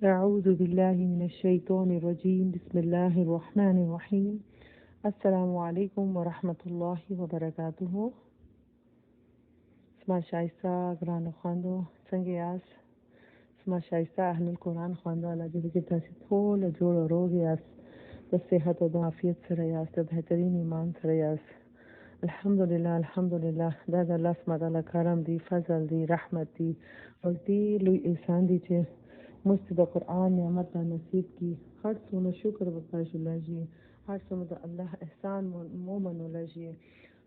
أعوذ بالله من الشيطان الرجيم بسم الله الرحمن الرحيم السلام عليكم ورحمة الله وبركاته. زما شایسته ګرانو خویندو څنګه یاست؟ زما شایسته اهل القرآن خویندو، الله دې وکړي تاسې ټول جوړ او روغ یاست، د صحت او د عافیت سره یاست، د بهترین ایمان سره یاست. الحمدلله الحمدلله، دا د الله سبحانه وتعالی کرم دی، فضل دی، رحمت دی او ډېر لوی احسان دی چې موږ ته د قرآن نعمت را نصیب کی. هر څومره شکر وکړو لږی، هر څومره د الله احسان مو منو لږی،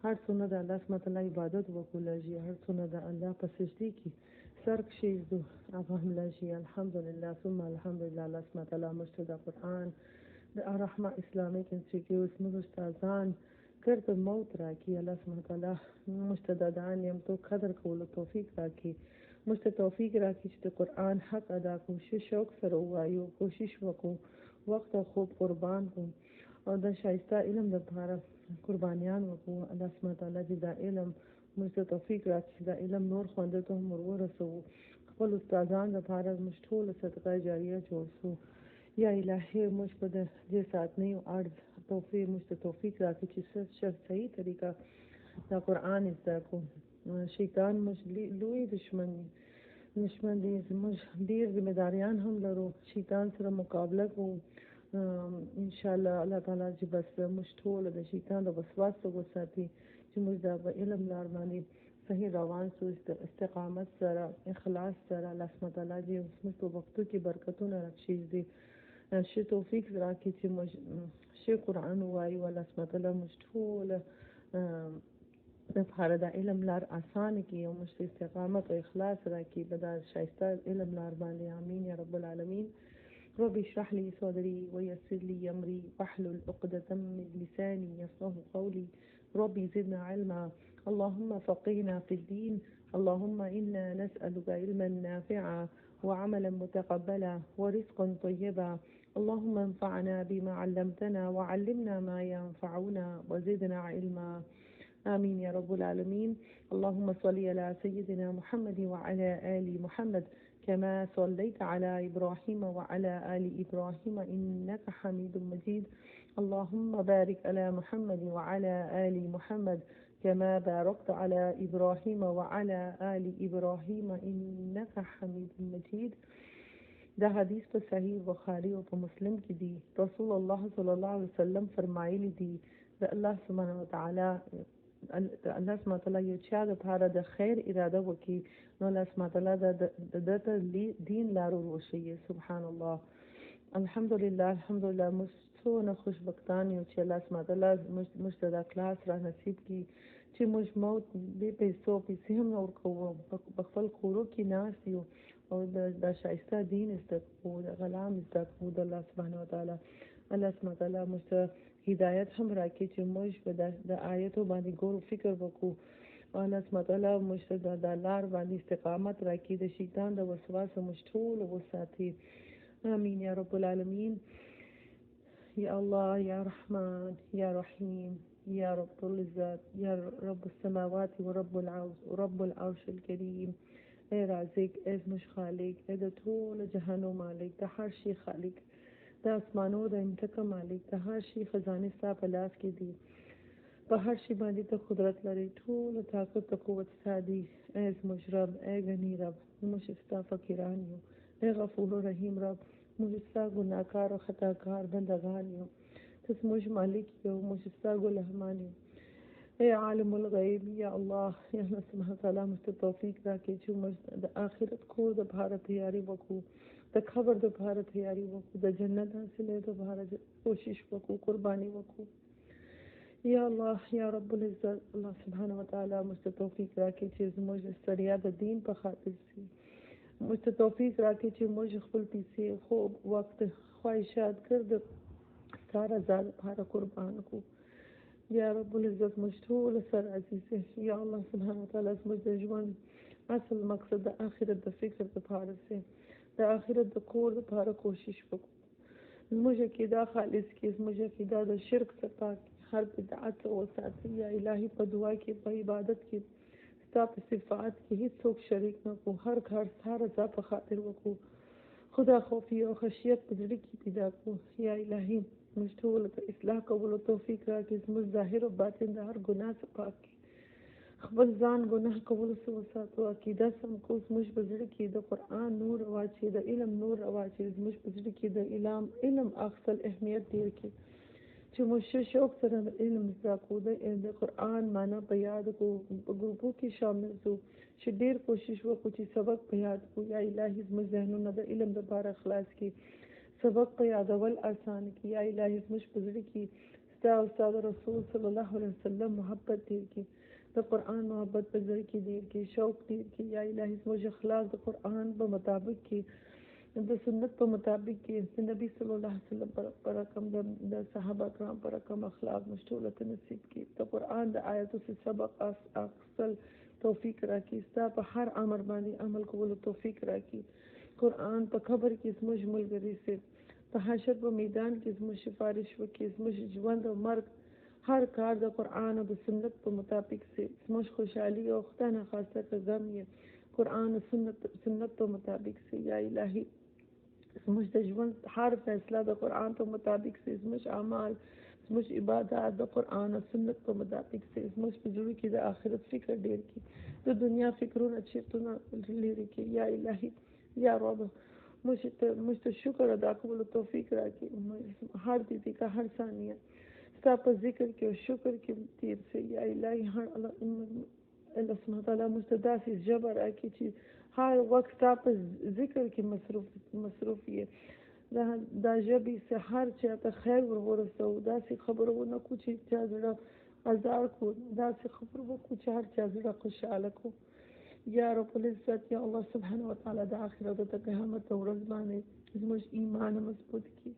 هر څومره د الله سبحانه وتعالی عبادت وکړو لږی، هر څومره د الله په سجدي کې سر کښېږدو هغه هم لږی. الحمدلله ثم الحمدلله، الله سبحانه وتعالی موږ ته د قرآن د الرحمه اسلامیک انسټیټیوټ موږ استادان کرد موت راکړي. الله سبحانه وتعالی موږ ته د دغه نعمتو قدر کولو توفیق راکړي، موږ ته توفیق راکړي چې د قرآن حق ادا کړو، شوق سره ووایو، کوشش وکړو، وخت او خوب قربان کړو او د ښایسته علم لپاره قربانیان وکړو. الله سبحانه وتعالی دې دا علم موږ ته توفیق راکړي چې دا علم نور خویندو ته هم ورسوو، خپل استادان لپاره موږ ټول صدقه جاریه جوړ شو. یا الهي موږ په دې ساتنې او عرض توفیق موږ ته توفیق راکړي چې صحیح طریقه دا قرآن زده کړو. شیطان موږ لوی دشمن دی، موږ ډېر ذمہ داریان هم لرو، شیطان سره مقابله کوو. ان شاء الله الله تعالی چې بس موږ ټول د شیطان د وسواس څخه وساتي، چې موږ د علم لار باندې صحیح روان شو، استقامت سره، اخلاص سره. الله سبحانه وتعالی دې موږ په وختو کې برکتونه راکړي، ښه توفیق راکړي چې موږ ښه قرآن ووایو. الله سبحانه وتعالی موږ ټول لپاره د علم لار اسانه کړي او موږ ته استقامت او اخلاص راکړي په دا ښایسته علم لار باندې. آمین یا رب العالمین. رب اشرح لي صدري ويسر لي أمري واحلل عقدة من لساني يفقهوا قولي. ربي زدنا علما، اللهم فقهنا في الدين، اللهم إنا نسألك علما نافعا وعملا متقبلا ورزقا طيبا. اللهم انفعنا بما علمتنا وعلمنا ما ينفعنا وزدنا علما. آمين يا رب العالمين. اللهم صل على سيدنا محمد وعلى آل محمد كما صليت على إبراهيم وعلى آل إبراهيم إنك حميد مجيد. اللهم بارك على محمد وعلى آل محمد كما باركت على إبراهيم وعلى آل إبراهيم إنك حميد مجيد. دا حدیث په صحیح بخاری او په مسلم کې دی. رسول الله صلی الله علیه وسلم فرمایلی دی د الله سبحانه وتعالی یو چا لپاره د خیر اراده وکړي نو الله سبحانه وتعالی د دین لارو وشي. سبحان الله، الحمدلله الحمدلله. موږ څونه خوشبختان یو چې الله سبحانه وتعالی موږ ته دا کلاس را نصیب کړي چې موږ موت بې پیسې هم نه ورکوو، په خپل کورو کې ناست یو او د ښایسته دین زده کړو، د غلام زده کړو د الله سبحانه وتعالی. الله سبحانه وتعالی موږ ته هدایت هم راکړي چې موږ په د آیتو باندې غور و فکر وکړو. الله سبحانه وتعالی موږ ته د لار باندې استقامت راکړي، د شیطان د وسواس موږ ټول وساتي. آمین یا رب العالمین. یا الله یا رحمان یا رحیم یا رب العزت یا رب السماوات ورب العرش الکریم. اے رازق، اے زموږ خالق، اے د ټول جهانو مالک، د هر شي خالق، د اسمانو د ځمکې مالک، د هر شي خزانه ستا په لاس کې دي، په هر شي باندې ته قدرت لري، ټول طاقت او قوت ستا دی. اے زموږ رب، اے غنی رب، موږ ستا فقیران یو. اے غفور رحیم رب، موږ ستا ګناهکار او خطاکار بندگان یو، ته زموږ مالک یو، موږ ستا غلامان یو. اے عالم الغیب یا الله، یا الله سبحانه وتعالی موږ ته توفیق راکړي چې موږ د آخرت کور د لپاره تیاری وکړو، د قبر د لپاره تیاری وکړو، د جنت حاصلې د لپاره کوشش وکړو، قرباني وکړو. یا الله یا رب العزت، الله سبحانه وتعالی موږ ته توفیق راکړي چې زموږ ستړیا د دین په خاطر سي، موږ ته توفیق راکړي چې موږ خپل پیسې، خوب، وخت، خواهشات ګرد ستا رضا لپاره قربان کړو. یا رب العزت موږ ټول سره عزیز یا الله سبحانه وتعالی زموږ د ژوند اصل مقصد د آخرت د فکر لپاره سي، د آخرت د کور لپاره کوشش وکړو. زموږ عقیده خالص کړي، زموږ عقیده د شرک څخه پاک، هر بدعت وساتي. یا الهي په دعا کې، په عبادت کې، ستا په صفات کې هیڅوک شریک نه کړو، هر کار ستا رضا په خاطر وکړو. خدا خوفي او خشیت په زړه کې پیدا کړو. یا الهي موږ ټول ته اصلاح کولو توفیق راکړي، زموږ ظاهر او باطن د هر ګناه څخه پاک کړي، خپل ځان ګناه کولو څخه وساتو، عقیده سم کو، زموږ په زړه کې د قرآن نور واچوي، د علم نور واچوي، زموږ په زړه کې د علم اخیستل اهمیت ډېر کړي، چې موږ شوق سره د علم زده کړو، د قرآن معنا په یاد کړو، په ګروپو کې شامل شو، چې ډېر کوشش وکړو چې سبق په یاد کړو. یا الهي زموږ ذهنونه د علم لپاره خلاص کړي، سبق په یادول آسان کړي. یا الهي زموږ په زړه کې ستا او ستا د رسول صلی الله علیه وسلم محبت ډېر کړي، د قرآن محبت په زړه کې ډېر کړي، شوق ډېر کړي. یا الهي زموږ اخلاق د قرآن په مطابق کې، د سنت په مطابق کې، د نبی صلی الله علیه وسلم پر رقم، د صحابه کرام پر رقم اخلاق مشتول ته نصیب کړي. د قرآن د آیاتو سے سبق اخیستل توفیق راکړي، ستا په هر امر باندې عمل کولو توفیق راکړي. قرآن په قبر کې زموږ ملګری سي، په حشر په میدان کې زموږ سفارش وکړي، زموږ ژوند او مرګ هر کار د قرآن او د سنت په مطابق سي، زموږ خوشحالي او خدای نه خواسته که غم یې قرآن او سنت په مطابق سي. یا الهي زموږ د ژوند هر فیصله د قرآن په مطابق سي، زموږ اعمال، زموږ عبادات د قرآن او سنت په مطابق سي، زموږ په زړه کې د آخرت فکر ډېر کړي، د دنیا فکرونه چیرتونه لرې کړي. یا الهي یا رب موږ ته شکر ادا کولو توفیق راکړي، هر دقیقه هر ثانیه ستا په ذکر کې او شکر کې تیر سي. یا الهي الله سبحانه وتعالی موږ ته داسې ژبه راکړي چې هر وخت ستا په ذکر کې مصروف یې، دا ژبې سه هر چا ته خیر ورسوو، داسې خبرونه کو چې چا زړه ازار کو، داسې خبر وکړو چې هر چا زړه خوشحاله کو. یا رب العزت یا الله سبحانه وتعالی د آخرت د قیامت ورځ باندې زموږ ایمان مضبوط کړي،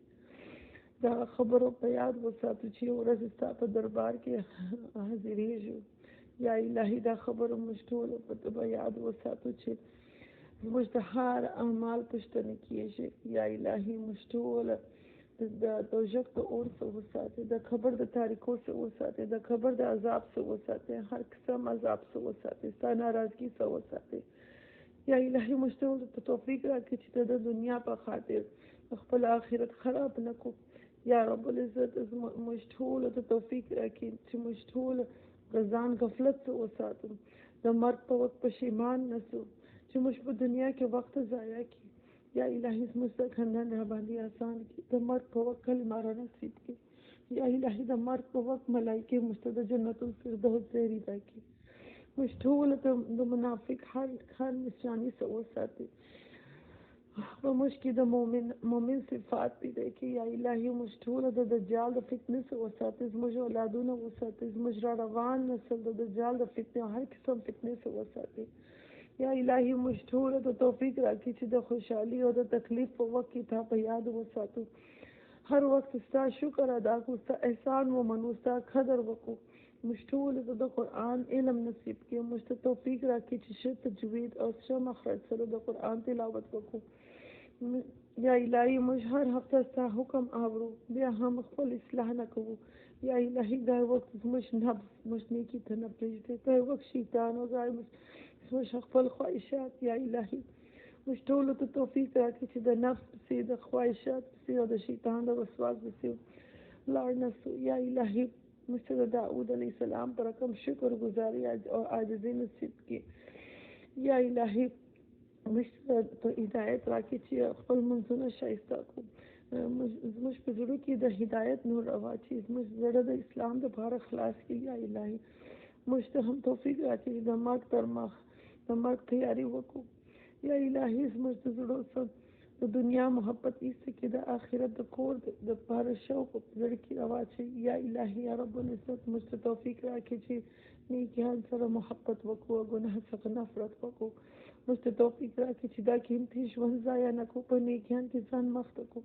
دا خبرو په یاد وساتو چې ورځ ستا په دربار کې حاضرېږو. یا الهي دا خبرو موږ ټول په یاد وساتو چې زموږ د هر اعمال پوښتنه کېږي. یا الهي موږ ټول د دوزخ د اور څخه وساتي، د قبر د تاریکو څخه وساتي، د قبر د عذاب څخه وساتي، هر قسم عذاب څخه وساتي، ستا ناراضګي څخه وساتي. یا الهي موږ ټول ته توفیق راکړي چې د دنیا په خاطر خپل آخرت خراب نه کړو. یا رب العزت موږ ټول ته توفیق راکړي چې موږ ټول ځان غفلت څخه وساتو، د مرګ په وخت پښیمان نه شو چې موږ په دنیا کې وخت ضایع کړي. یا الهي زموږ د خندان را باندې آسان کړي، د مرګ په وخت کلمه را نصیب کړي. یا الهي د مرګ په وخت ملایکې موږ ته د جنت الفردوس زیری راکړي، موږ ټول ته د منافق هر نشاني څخه وساتي، په موږ کې د مؤمن صفات پیدا کړي. یا الهي موږ ټول د دجال د فتنې څخه وساتي، زموږ اولادونه وساتي، زموږ را روان نسل د دجال د فتنې هر قسم فتنې څخه وساتي. یا الهي موږ ټول ته توفیق راکړي چې د خوشحالي او د تکلیف په وخت کې تا په یاد وساتو، هر وخت ستا شکر ادا کړو، ستا احسان ومنو، ستا قدر وکړو. موږ ټول ته د قرآن علم نصیب کړي، موږ ته توفیق راکړي چې ښه تجوید او ښه مخرج سره د قرآن تلاوت وکړو. یا الهي موږ هر هفته ستا حکم اورو، بیا هم خپل اصلاح نه کوو. یا الهي دا وخت زموږ نفس موږ نیکي ته نه پرېږدي، دا وخت شیطان او زموږ خپل خواهشات. یا الهي موږ ټولو ته توفیق راکړي چې د نفس پسې، د خواهشات پسې او د شیطان د وسواس پسې لاړ نه سو. یا الهي موږ ته د داود علیه السلام پر رقم شکر گزاري او عاجزي نصیب کړي. یا الهي موږ ته هدایت راکړي چې خپل منځونه ښایسته کړو، زموږ په زړه کې د هدایت نور واچوي، زموږ زړه د اسلام لپاره خلاص کړي. یا الهي موږ ته هم توفیق راکړي د مرګ تر مخ د مرګ تیاری وکړو. یا الهي زموږ د زړه څخه د دنیا محبت ایسته کې د آخرت د کور د پاره شوق په زړه کې واچوي. یا الهي یا رب العزت موږ ته توفیق راکړي چې نیکیان سره محبت وکړو، ګناه څخه نفرت وکړو. موږ ته توفیق راکړي چې دا قیمتي ژوند ضایع نه کړو، په نیکیان کې ځان مخته کړو.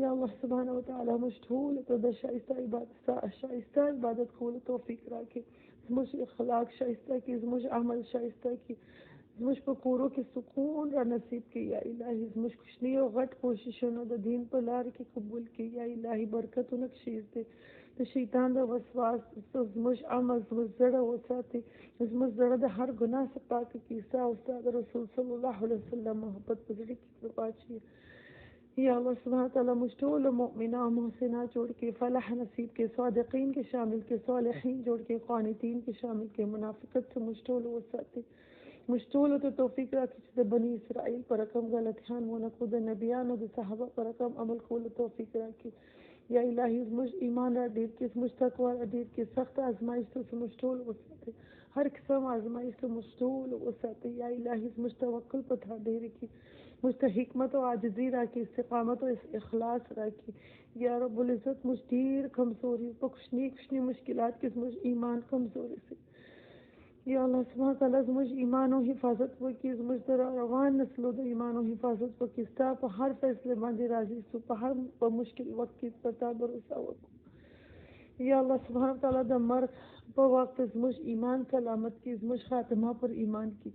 یا الله سبحانه وتعالی موږ ټول ته د شایسته عبادت کولو توفیق راکړي، زموږ اخلاق شایسته کړي، زموږ عمل شایسته کړي، زموږ په کورو کې سکون را نصیب کړي. یا الهي زموږ کوچني او غټ کوششونه د دین په لار کې قبول کړي. یا الهي برکتونه کښېږدي، د شیطان د وسواس زموږ عمل زموږ زړه وساتي، زموږ زړه د هر ګناه څخه پاک کړي. ستا او ستا د رسول صلی الله علیه وسلم محبت په زړه کې واچوي. یا الله سبحانه تعالی موږ ټول مؤمنان محسنات جوړ کړي، فلاح نصیب کې، صادقین کې شامل کې، صالحین جوړ کړي، قانتین کې شامل کې، منافقت سے موږ ټول وساتي. موږ ټول ته توفیق راکړي چې د بني اسرائیل پر رقم غلطیان ونه کړو، د نبیانو د صحابه پر رقم عمل کولو توفیق راکړي. یا الهي زموږ ایمان را ډېر کړي، زموږ تقوا را ډېر کړي، سخت ازمایښتو څخه موږ ټول وساتي، هر قسم ازمایښتو موږ ټول وساتي. یا الهي زموږ توکل په تا ډېر کړي، موږ ته حکمت او عاجزي راکړي، استقامت او اخلاص راکړي. یا رب العزت موږ ډېر کمزوري په کوچني کوچني مشکلات کې زموږ ایمان کمزوري سي. یا الله سبحانه تعالی زموږ ایمان او حفاظت وکړي، زموږ د روان نسلو د ایمان او حفاظت وکړي. ستا په هر فیصله باندې راضي سو، په هر په مشکل وخت کې پر تا بروسه وکړو. یا الله سبحانه تعالی د مرګ په وخت زموږ ایمان سلامت کړي، زموږ خاتمه پر ایمان کړي.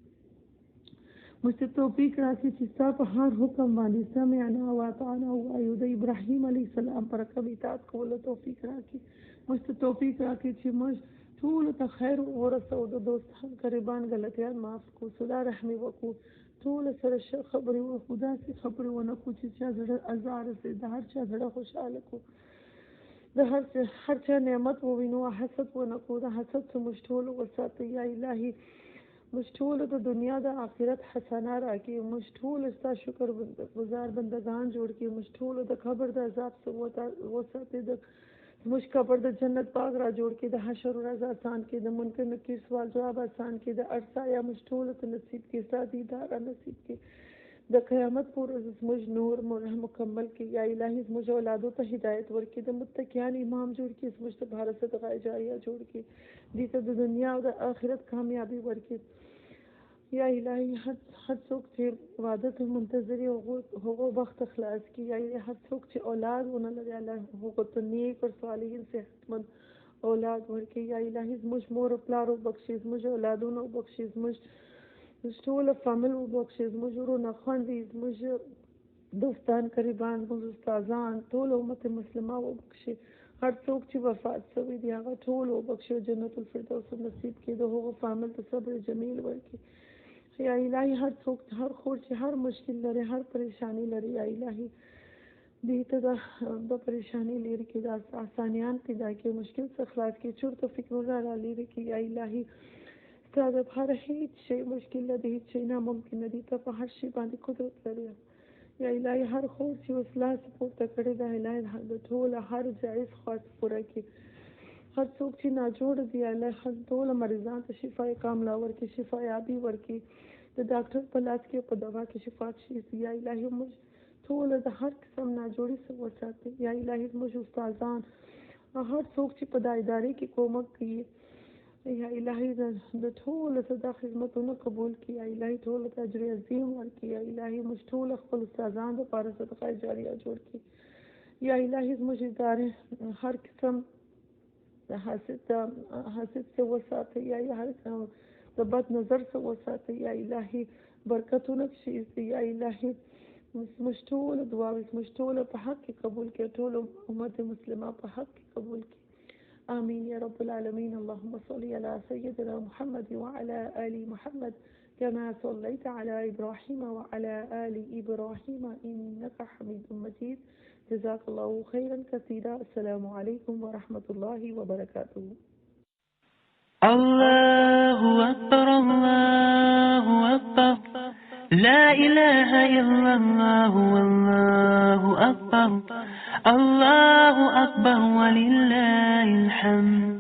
موږ ته توفیق راکړي چې ستا په هر حکم باندې سمعنا واطعنا ووایو. د ابراهیم علیه السلام پر رقم اطاعت کولو توفیق راکړي. موږ ته توفیق راکړي چې موږ ټول ته خیر ورسو، د دوستان قریبان غلطیان معاف کړو، صله رحمي وکړو، ټول سره ښه خبرې وکړو، داسې خبرې ونه کړو چې چا زړه ازار رسي، د هر چا زړه خوشحاله کړو، د هر چا نعمت ووینو، حسد ونه کړو، د حسد څخه موږ ټول وساتي. یا الهي موږ ټول د دنیا د آخرت حسنه راکړي، موږ ټول ستا شکر گزار بندگان جوړ کړي، موږ ټول د قبر د عذاب څخه وساتي، زموږ قبر د جنت باغ را جوړ کړي، د حشر ورځ آسان کړي، د منکر نکیر سوال جواب آسان کړي، د ارسایا موږ ټول ته نصیب کړي، ستا دیدار نصیب کړي، د قیامت پر ورځ زموږ نور مکمل کړي. یا الهي زموږ اولادو ته هدایت ورکړي، د متقیان امام جوړ کړي، زموږ ته بهر صدقه جاریه جوړ کړي، دې ته د دنیا او د آخرت کامیابی ورکړي. یا الهي هر څوک چې واده ته منتظر هغو وخت خلاص کړي. یا الهي هر څوک چې اولاد ونه لري الله هغو ته نیک او صالحین صحتمند اولاد ورکړي. یا الهي زموږ مور او پلار وبخښي، زموږ اولادونه وبخښي، زموږ ټول فامیل وبخښي، زموږ وروڼه خویندې، زموږ دوستان قریبان، زموږ استادان، ټول امت مسلمه وبخښي. هر څوک چې وفات شوی دی هغه ټول وبخښي، جنت الفردوس نصیب کړي، د هغو فامیل ته صبر جمیل ورکړي. یا الهي هر څوک هر خور چې هر مشکل لري، هر پریشانی لري، یا الهي دې ته د پریشانی لري کې د آسانیان پیدا کړي، مشکل څخه خلاص کړي، چورت فکرونه را لري کې. یا الهي ستا د هر هیڅ شی مشکل نه دی، هیڅ شی ناممکن نه دی، ته په هر شي باندې قدرت لري. یا الهي هر خور چې وسلا پورته کړې ده الهي د ټول هر جایز خواست پوره کړي. هر څوک چې ناجوړ دی الله ټول مریضان ته شفای کامله ورکړي، شفایابي ورکړي، د ډاکټر په لاس کې په دوا کې شفا شي. یا الهي موږ ټول د هر قسم ناجوړي څخه وساتي. یا الهي موږ استادان هر څوک چې په دا ادارې کې کومک کوي، یا الهي د ټول صدا خدمتونه قبول کړي. یا الهي ټول ته اجر عظیم ورکړي. یا الهي موږ ټول خپل استادان د پاره صدقه جاریه جوړ کړي. یا الهي موږ ادارې هر قسم د حسد سے وساتي، یا هر د بد نظر سے وساتي. یا الهي برکتونه شي. یا الهي موږ ټول دعاوې موږ ټول په حق کې قبول کړي، ټول امت مسلمه په حق کې قبول کړي. آمين يا رب العالمين. اللهم صل على سيدنا محمد وعلى آل محمد كما صليت على إبراهيم وعلى آل إبراهيم إنك حميد مجيد. جزاك الله خيرا كثيرا. السلام عليكم ورحمة الله وبركاته. الله أكبر الله أكبر لا إله إلا الله والله أكبر الله أكبر ولله الحمد.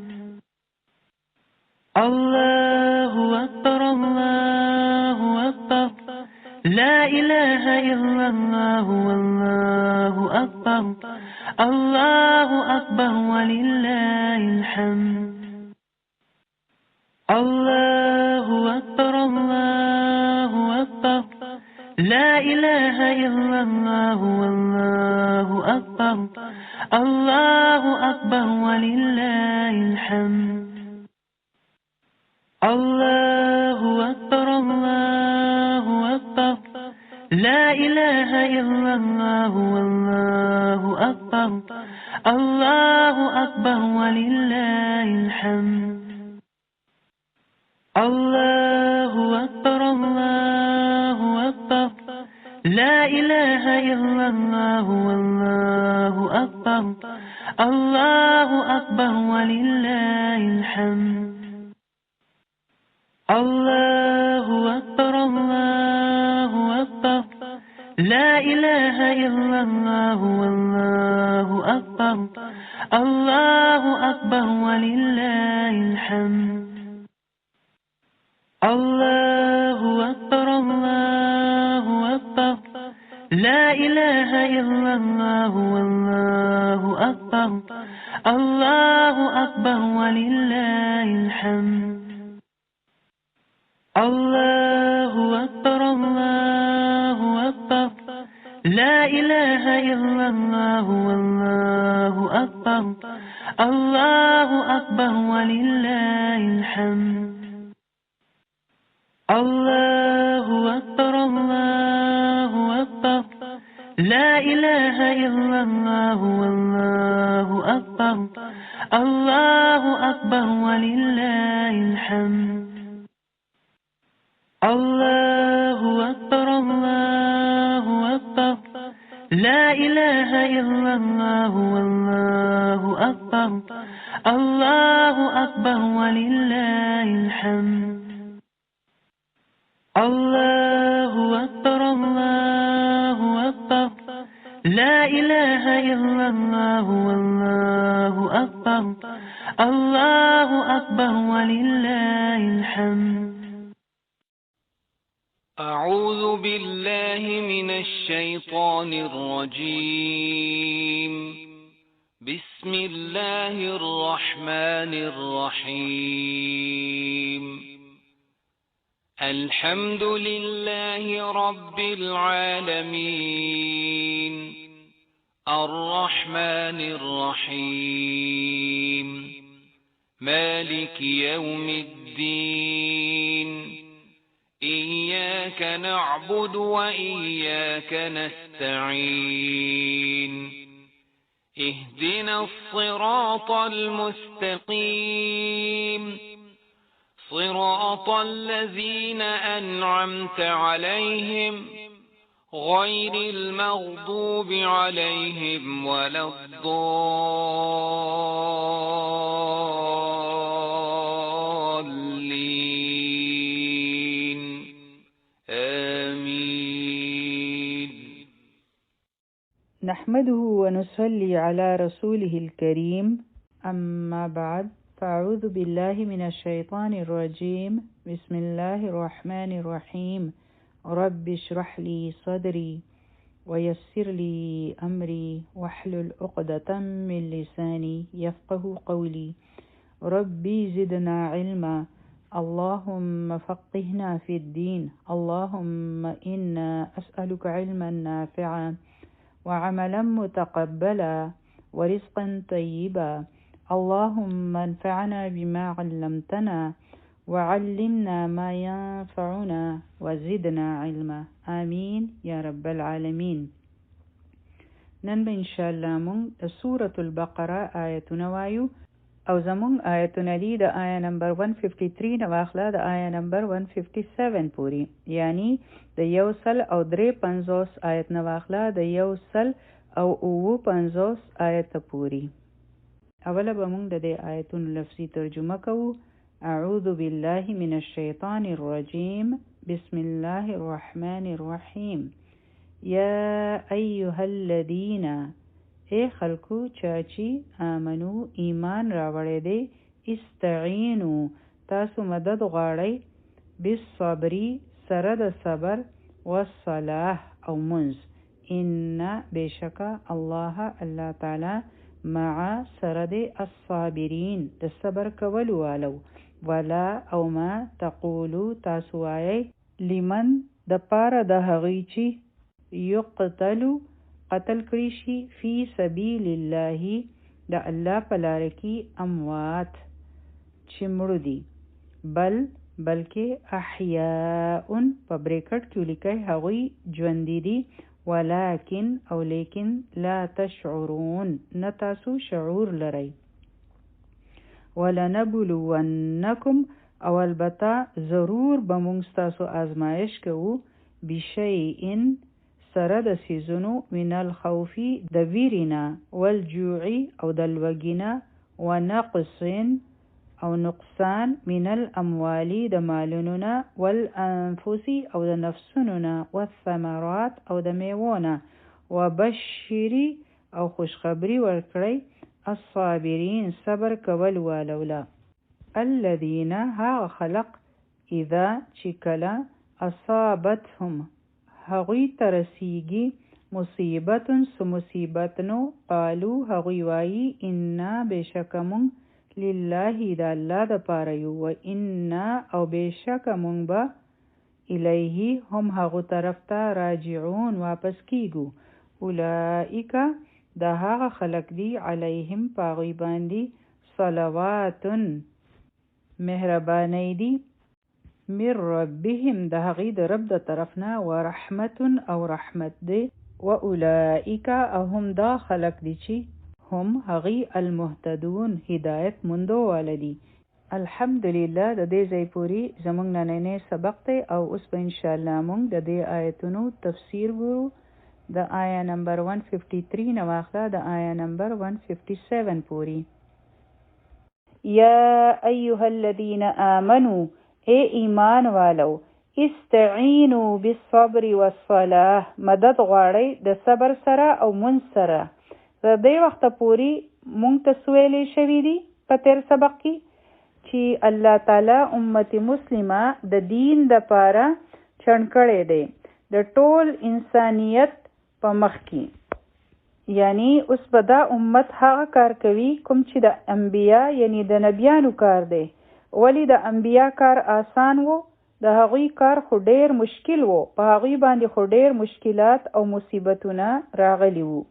الله أكبر الله أكبر لا إله إلا الله والله أكبر الله أكبر ولله الحمد. الله أكبر الله أكبر لا إله إلا الله والله أكبر الله أكبر ولله الحمد. الله أكبر الله أكبر لا إله إلا الله والله أكبر الله أكبر ولله الحمد الله أكبر الله أكبر لا إله إلا الله والله أكبر الله أكبر ولله الحمد الله أكبر الله أكبر لا إله إلا الله والله أكبر الله أكبر ولله الحمد الله أكبر الله أكبر لا إله إلا الله والله أكبر الله أكبر ولله الحمد الله أكبر الله أكبر لا إله إلا الله والله أكبر الله أكبر ولله الحمد الله أكبر الله أكبر لا إله إلا الله والله أكبر الله أكبر ولله الحمد الله أكبر الله أكبر لا إله إلا الله والله أكبر الله أكبر ولله الحمد الله أكبر الله أكبر لا إله إلا الله والله أكبر الله أكبر ولله الحمد أعوذ بالله من الشيطان الرجيم بسم الله الرحمن الرحيم الحمد لله رب العالمين الرحمن الرحيم مالك يوم الدين إياك نعبد وإياك نستعين اهدنا الصراط المستقيم صراط الذين أنعمت عليهم غير المغضوب عليهم ولا الضالين آمين. نحمده ونصلي على رسوله الكريم أما بعد فأعوذ بالله من الشيطان الرجيم بسم الله الرحمن الرحيم رب اشرح لي صدري ويسر لي أمري واحلل عقدة من لساني يفقه قولي ربي زدنا علما اللهم فقهنا في الدين اللهم إنا أسألك علما نافعا وعملا متقبلا ورزقا طيبا اللهم انفعنا بما علمتنا وعلمنا ما ينفعنا وزدنا علما آمين يا رب العالمين. نن ان شاء الله من سورة البقرة آيتنا وایو او زمون آیتونه دی د آیه نمبر 153 نو اخلا د آیه نمبر 157 پوری، یعنی د 153 آیت نو اخلا د 153 آیت پوری. اوله به موږ د دې آیتونو لفظي ترجمه کوو. اعوذ بالله من الشیطان الرجیم بسم الله الرحمن الرحیم یا ایها الذین اے خلقو چاچی آمنو ایمان راوړی دی استعینو تاسو مدد غواړئ بالصبری سره د صبر والصلاح او منز ان بشکا الله تعالی مع سرد الصابرین د صبر کولو والو ولا او ما تقولو تاسو وایي لمن د پاره د هغوی چې یقتلو قتل کړي شي فی سبیل الله د الله په لاره کې اموات چې مړه دي بل بلکې احیاء په بریکټ کې لیکي هغوی ژوندي دي ولکن او لیکن لا تشعرون نه تاسو شعور لرئ ولنبلونکم او البته ضرور به موږ تاسو آزمایش کوو بشیء سره د سیزونو من الخوف د ویرینا والجوع او د لوږینا ونقص او نقصان من الاموال د مالونو والانفس او د نفسونو والثمرات او د میوونه وبشری او خوشخبری ورکړي الصابرین صبر کول والولا الذين ها خلق اذا چکلا اصابتهم هغوی ترسیگی مصیبتن سمصیبتنو قالو هغوی وائی انا بشکمون لله دا اللہ دا پاریو و انا او بشکمون با الیه هم هغو طرف تا راجعون واپس کیگو اولائکا دا هغه خلق دی علیهم پاغوی باندی صلواتن مهربانی دی من ربهم د هغې د رب د طرفنا ورحمت او رحمت دی و اولئک او هم دا خلق دی چې هم هغې المهتدون هدایت مندو والدي الحمدلله د دې ځای پورې زموږ نننی سبق دی او اوس به انشاءالله موږ د دې آیتونو تفسیر ګورو د آیا نمبر 153 نه واخله د آیا نمبر 157 پورې یا ایها الذین آمنوا اے ایمان والو استعینوا بالصبر والصلاة مدد غواړئ د صبر سره او منځ سره د دې وخت پورې مونږ ته سویلې شوي دي په تیر سبق کې چې الله تعالی امت مسلمه د دین دپاره چڼ کړی دی د ټول انسانیت په مخ کې یعنی اوس به دا امت هغه کار کوي کوم چې د انبیا یعنی د نبیانو کار دی ولی د انبیا کار آسان وو د هغوی کار خو ډیر مشکل وو په هغوی باندې خو ډیر مشکلات او مصیبتونه راغلی وو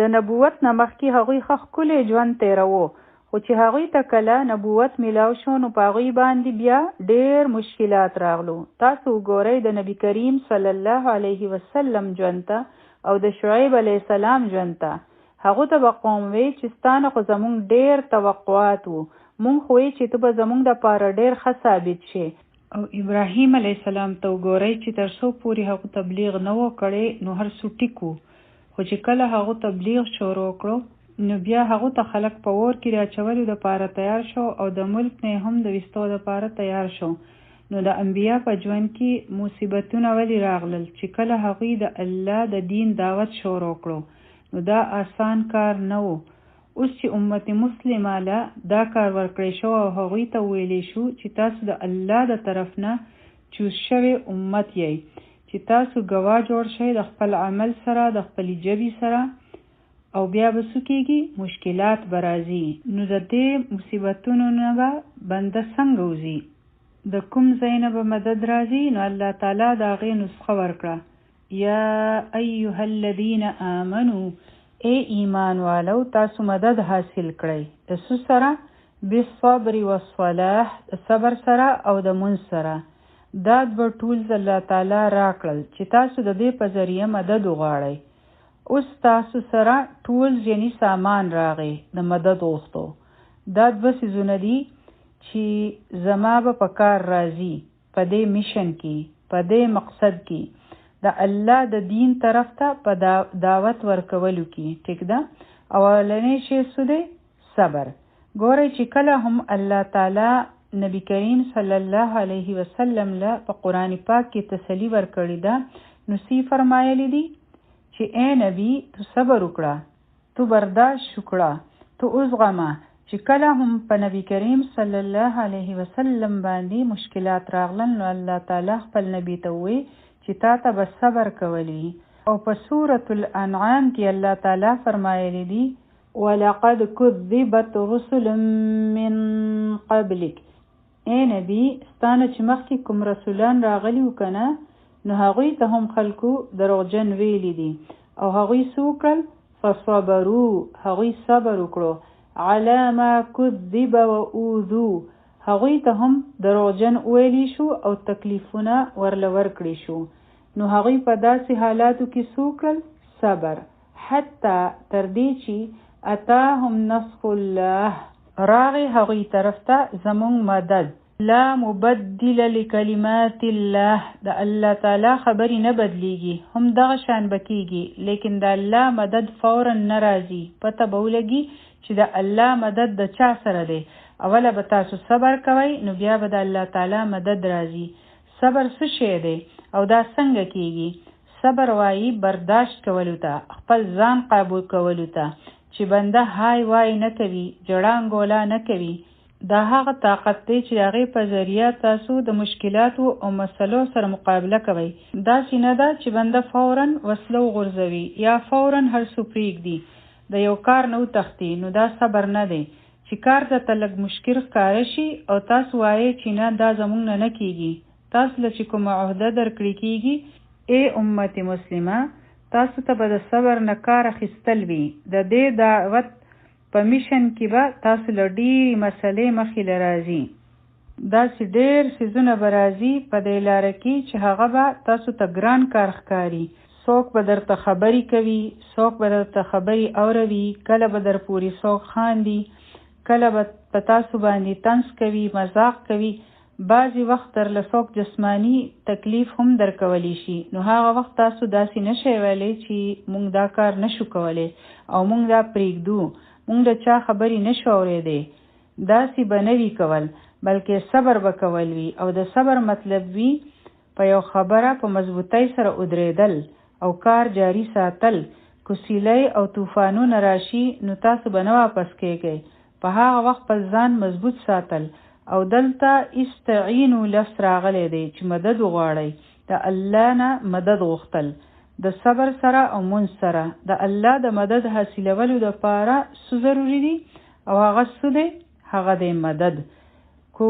د نبوت نه مخکې هغوی ښه ښکلی ژوند تیروو خو چې هغوی ته کله نبوت میلاو شو نو په هغوی باندې بیا ډیر مشکلات راغلو تاسو وګورئ د نبی کریم صلی الله علیه وسلم ژوند ته او د شعیب علیه السلام ژوند ته هغو ته به قوم وی چې ستانه خو زمونږ ډیر توقعات وو مونږ خو چې ته به زمونږ دپاره ډېر ښه ثابت شي او ابراهیم علیه السلام ته وګورئ چې تر څو پورې هغو تبلیغ نه و کړی نو هر څه ټیک وو خو چې کله هغو تبلیغ شروع کړو نو بیا هغو ته خلک په اور کې راچولو دپاره تیار شو او د ملک نه هم د ویستو دپاره تیار شو نو د انبیا په ژوند کې مصیبتونه ولې راغلل چې کله هغوی د الله د دین دعوت شروع کړو نو دا آسان کار نه و اوس چې امت مسلمه له دا کار ورکړی شو او هغوی ته ویلی شو چې تاسو د الله د طرف نه چوز شوی امت یی چې تاسو ګواه جوړ شئ د خپل عمل سره د خپلې ژبې سره او بیا به څه کېږي مشکلات به راځي نو د دې مصیبتونو نه به بنده څنګه وځي د کوم ځای نه به مدد راځي نو الله تعالی د هغې نسخه ورکړه یا ایها الذین آمنو اے ایمان والو تاسو مدد حاصل کړئ د څه سره بالصبر والصلاح د صبر سره او د منځ سره دا دوه ټولز الله تعالی راکړل چې تاسو د دې په ذریعه مدد وغواړئ اوس تاسو سره ټولز یعنی سامان راغی د مدد غوښتو دا دوه څیزونه دي چې زما به په کار راځي په دې میشن کې په دې مقصد کې د الله د دین طرف ته په دعوت ورکولو کې ټیک ده اولنی شی څه دی صبر ګورئ چې کله هم الله تعالی نبی کریم صلی الله علیه وسلم له په قرآن پاک کې تسلی ورکړې ده نو سی فرمایلی دي چې اے نبی تو صبر وکړه تو برداشت وکړه تو وزغمه چې کله هم په نبی کریم صلی الله علیه وسلم باندې مشکلات راغلن نو الله تعالی خپل نبی ته وی چې تا ته به صبر کولی او په سورة الانعام کې الله تعالی فرمایلی دي ولقد كذبت رسل من قبلك اے نبی ستانه چې مخکې کوم رسولان راغلي وکنه نو هغوی ته هم خلکو دروغجن ویلی دي او هغوی څه وکړل فصبروا هغوی صبر وکړو على ما كذب واوذوا هغوی ته هم دروغجن ویلی شو او تکلیفونه ورله ورکړي شو. نو هغوی په داسې حالاتو کې څه وکړل؟ صبر. حتی تر دې چې اتاهم نصر الله، راغی هغوی طرف ته زمونږ مدد. لا مبدل لکلمات الله، د الله تعالی خبرې نه بدلیږي، هم دغه شان بکیږي، لیکن د الله مدد فورا نه راځي. پته به ولګي چې د الله مدد د چا سره دی. اوله به تاسو صبر کوئ، نو بیا به د الله تعالی مدد راځي. صبر څه شی دی او دا څنګه کیږي؟ صبر وایي برداشت کولو ته، خپل ځان قابو کولو ته، چې بنده های وای نه کوي، جړانګولا نه کوي. دا هغه طاقت دی چې هغې په ذریعه تاسو د مشکلاتو او مسلو سره مقابله کوئ. داسې نه ده چې بنده فورا وسله وغورځوي یا فورا هر څه پرېږدي، د یو کار نه وتښتي. نو دا صبر نه دی. چې کار درته لږ مشکل ښکاره شي او تاسو وایئ چې نه دا زموږ نه نه کېږي، تاسو له چې کومه عهده درکړې کېږي، ای امت مسلمه، تاسو ته به د صبر نه کار اخیستل وي. د دې دعوت په میشن کې به تاسو له ډېرې مسلې مخې له راځي. داسې ډېر څیزونه به راځي په دې لاره کې چې هغه به تاسو ته ګران کار ښکاري. څوک به درته خبرې کوي، څوک به درته خبرې اوروي، کله به در پورې څوک خاندي، کله به په تاسو باندې طنز کوي، مذاق کوي. بعضې وخت درله څوک جسمانی تکلیف هم درکولی شي. نو هغه وخت تاسو داسې نشئ ویلی چې موږ دا کار نشو کولی او موږ دا پرېږدو، موږ د چا خبرې نشو اورېدی. داسې به نه وي کول، بلکې صبر به کول وي. او د صبر مطلب وي په یو خبره په مضبوطۍ سره ودرېدل او کار جاری ساتل. که سیلۍ او طوفانونه راشي نو تاسو به نه واپس کېږئ، په هغه وخت په ځان مضبوط ساتل. او دلته استعینو لفظ راغلی دی چې مدد وغواړئ، د الله نه مدد غوښتل د صبر سره او منځ سره. د الله د مدد حاصلولو دپاره څه ضروري دي او هغه څه دی؟ هغه دی مدد. کو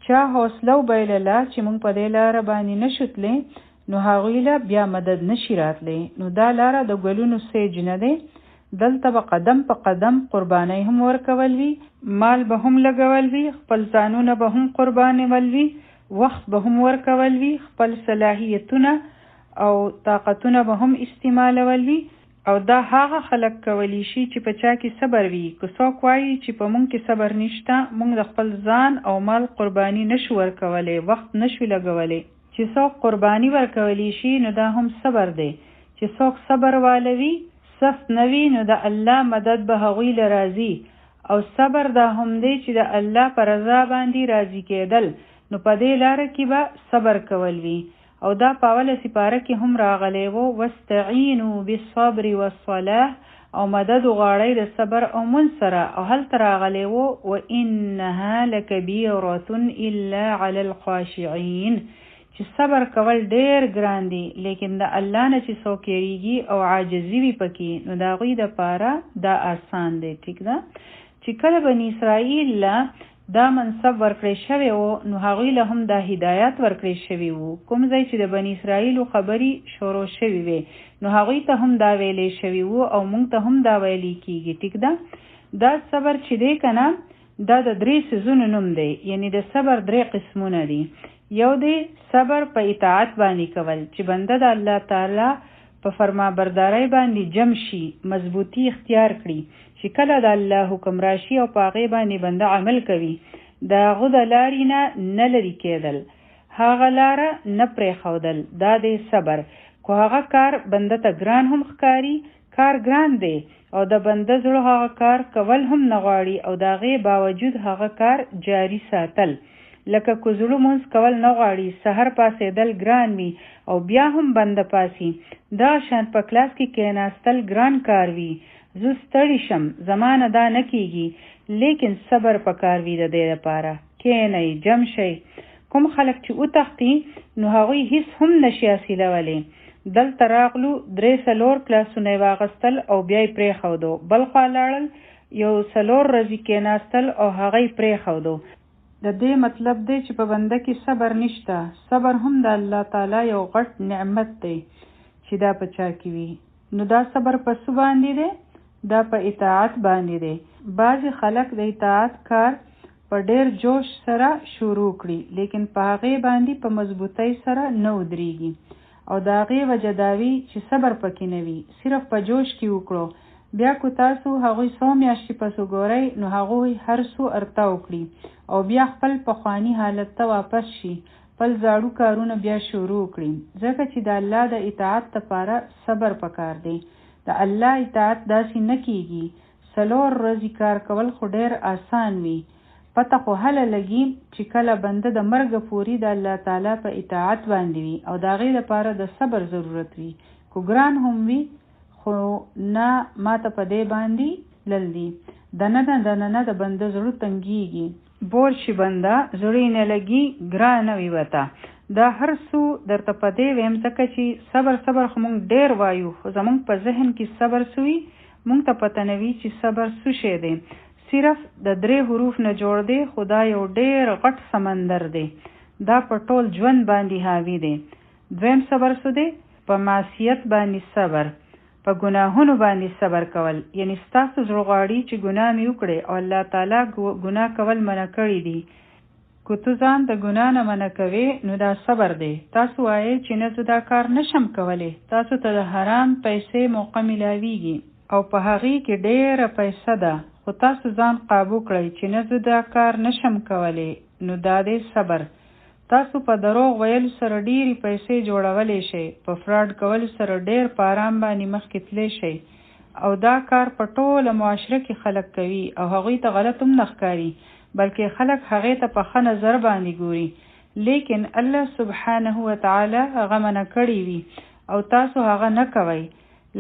چا حوصله وبایلله چې موږ په دې لاره باندې نشو تللی، نو هغوی له بیا مدد نشي راتلی. نو دا لاره د ګلونو سیج نه دی. دلته به قدم په قدم قربانۍ هم ورکول وي، مال به هم لګول وي، خپل ځانونه به هم قربانول وي، وخت به هم ورکول وي، خپل صلاحیتونه او طاقتونه به هم استعمالول وي. او دا هغه خلک کولی شي چې په چا کې صبر وي. که څوک وایي چې په مونږ کې صبر نشته، مونږ د خپل ځان او مال قرباني نشو ورکولی، وخت نشو لګولی. چې څوک قرباني ورکولی شي نو دا هم صبر دی. چې څوک صبر والوي، سخت نوي، نو د الله مدد به هغوی له راځي. او صبر دا هم دی چې د الله پر رضا باندې راضي کېدل. نو په دې لاره کې به صبر کول وي. او دا په اوله سپاره کې هم راغلی و، واستعینوا بالصبر والصلاة، او مدد وغواړئ د صبر او منځ سره. او هلته راغلی و وانها لکبیرة الا علی الخاشعین، چې صبر کول ډېر ګران دي، لیکن د الله نه چې څوک یریږي او عاجزي وي پکې، نو د هغوی دپاره دا آسان دی. ټیک ده؟ چې کله بني اسرائیل له دا منصب ورکړی شوی و، نو هغوی له هم دا هدایت ورکړی شوي وو. کوم ځای چې د بني اسرائیلو خبرې شروع شوي وي، نو هغوی ته هم دا ویلی شوي وو او موږ ته هم دا ویلی کېږي. ټیک ده؟ دا صبر چې دی که نه، دا د 3 څیزونو نوم دی. یعنی د صبر 3 قسمونه دي. یو دی صبر په اطاعت باندې کول، چې بنده د الله تعالی په فرمانبردارۍ باندې جم شي، مضبوطی اختیار کړي، چې کله د الله حکم راشي او په هغې باندې بنده عمل کوي، د هغه د لارې نه لرې کېدل، هغه لاره نه پرېښودل، دا دی صبر. خو هغه کار بنده ته ګران هم ښکاري، کار ګران دی او د بنده زړه هغه کار کول هم نه غواړي، او د هغې باوجود هغه کار جاری ساتل. لکه که زړه مونځ کول نه غواړي، سحر پاسېدل ګران وي او بیا هم بنده پاسي، دا شان په کلاس کې کېناستل ګران کار وي. زه ستړی شم، زمانه دا نه کېږي، لیکن صبر پکار وي د دې لپاره. کښېنئ، جم شئ. کوم خلک چې وتښتي، نو هغوی هیڅ هم نشي حاصلولی. دلته راغلو 3-4 کلاسونه یې واخیستل او بیا یې پرېښودو، بل خوا لاړل 1-4 ورځې کېناستل او هغه یې پرېښودو. د دې مطلب دی چې په بنده کې صبر نشته. صبر هم د الله تعالی یو غټ نعمت دی چې دا په چا کې وي. نو دا صبر په څه باندې دی؟ دا په اطاعت باندې دی. بعضې خلک د اطاعت کار په ډیر جوش سره شروع کړي لیکن په هغې باندې په مضبوطۍ سره نه ودرېږي او د هغې وجه دا وي چې صبر پکې نه وي صرف په جوش کې وکړو بیا کو تاسو هغوی 100 میاشتې پس وګورئ نو هغوی هر څو ارته وکړي او بیا خپل پخواني حالت ته واپس شي خپل زاړو کارونه بیا شروع کړي ځکه چې د الله د اطاعت لپاره صبر پکار دی د الله اطاعت داسې نه کیږي 4 ورځې کار کول خو ډیر آسان وي پته خو هله لګي چې کله بنده د مرګ پورې د الله تعالی په اطاعت باندې وي او د هغې لپاره د صبر ضرورت وي کو ګران هم وي خو نه ماته په دې باندې لل دي دننه د بنده زړه تنګیږي بور شي بنده زړه نه لګي ګرانه وي وته دا هر څو درته په دې ویم ځکه چې صبر خو مونږ ډیر وایو خو زمونږ په ذهن کې صبر سوي مونږ ته پته نه وي چې صبر څه شی دی صرف د 3 حروف نه جوړ دی خدا یو ډیر غټ سمندر دی دا په ټول ژوند باندې حاوی دی دویم صبر څه دی په معصیت باندې صبر په ګناهونو باندې صبر کول یعنی ستاسو زړه غواړي چې ګناه مې وکړي او الله تعالی ګناه کول منع کړی دی کو ته ځان د ګناه نه منع کوې نو دا صبر دی تاسو وایئ چې نه زه دا کار نشم کولی تاسو ته د حرام پیسې موقع ملاویږي او په هغې کې ډیره پیسه ده خو تاسو ځان قابو کړئ چې نه زه دا کار نشم کولی نو دا دی صبر تاسو په دروغ ویل سره ډیرې پیسې جوړولی شئ په فراډ کول سره ډیر په آرام باندې مخکې تللی شئ او دا کار په ټوله معاشره کې خلک کوي او هغوی ته غلط هم نه ښکاري بلکې خلک هغې ته په ښه نظر باندې ګوري لیکن الله سبحانه وتعالی هغه منع کړی وي او تاسو هغه نه کوئ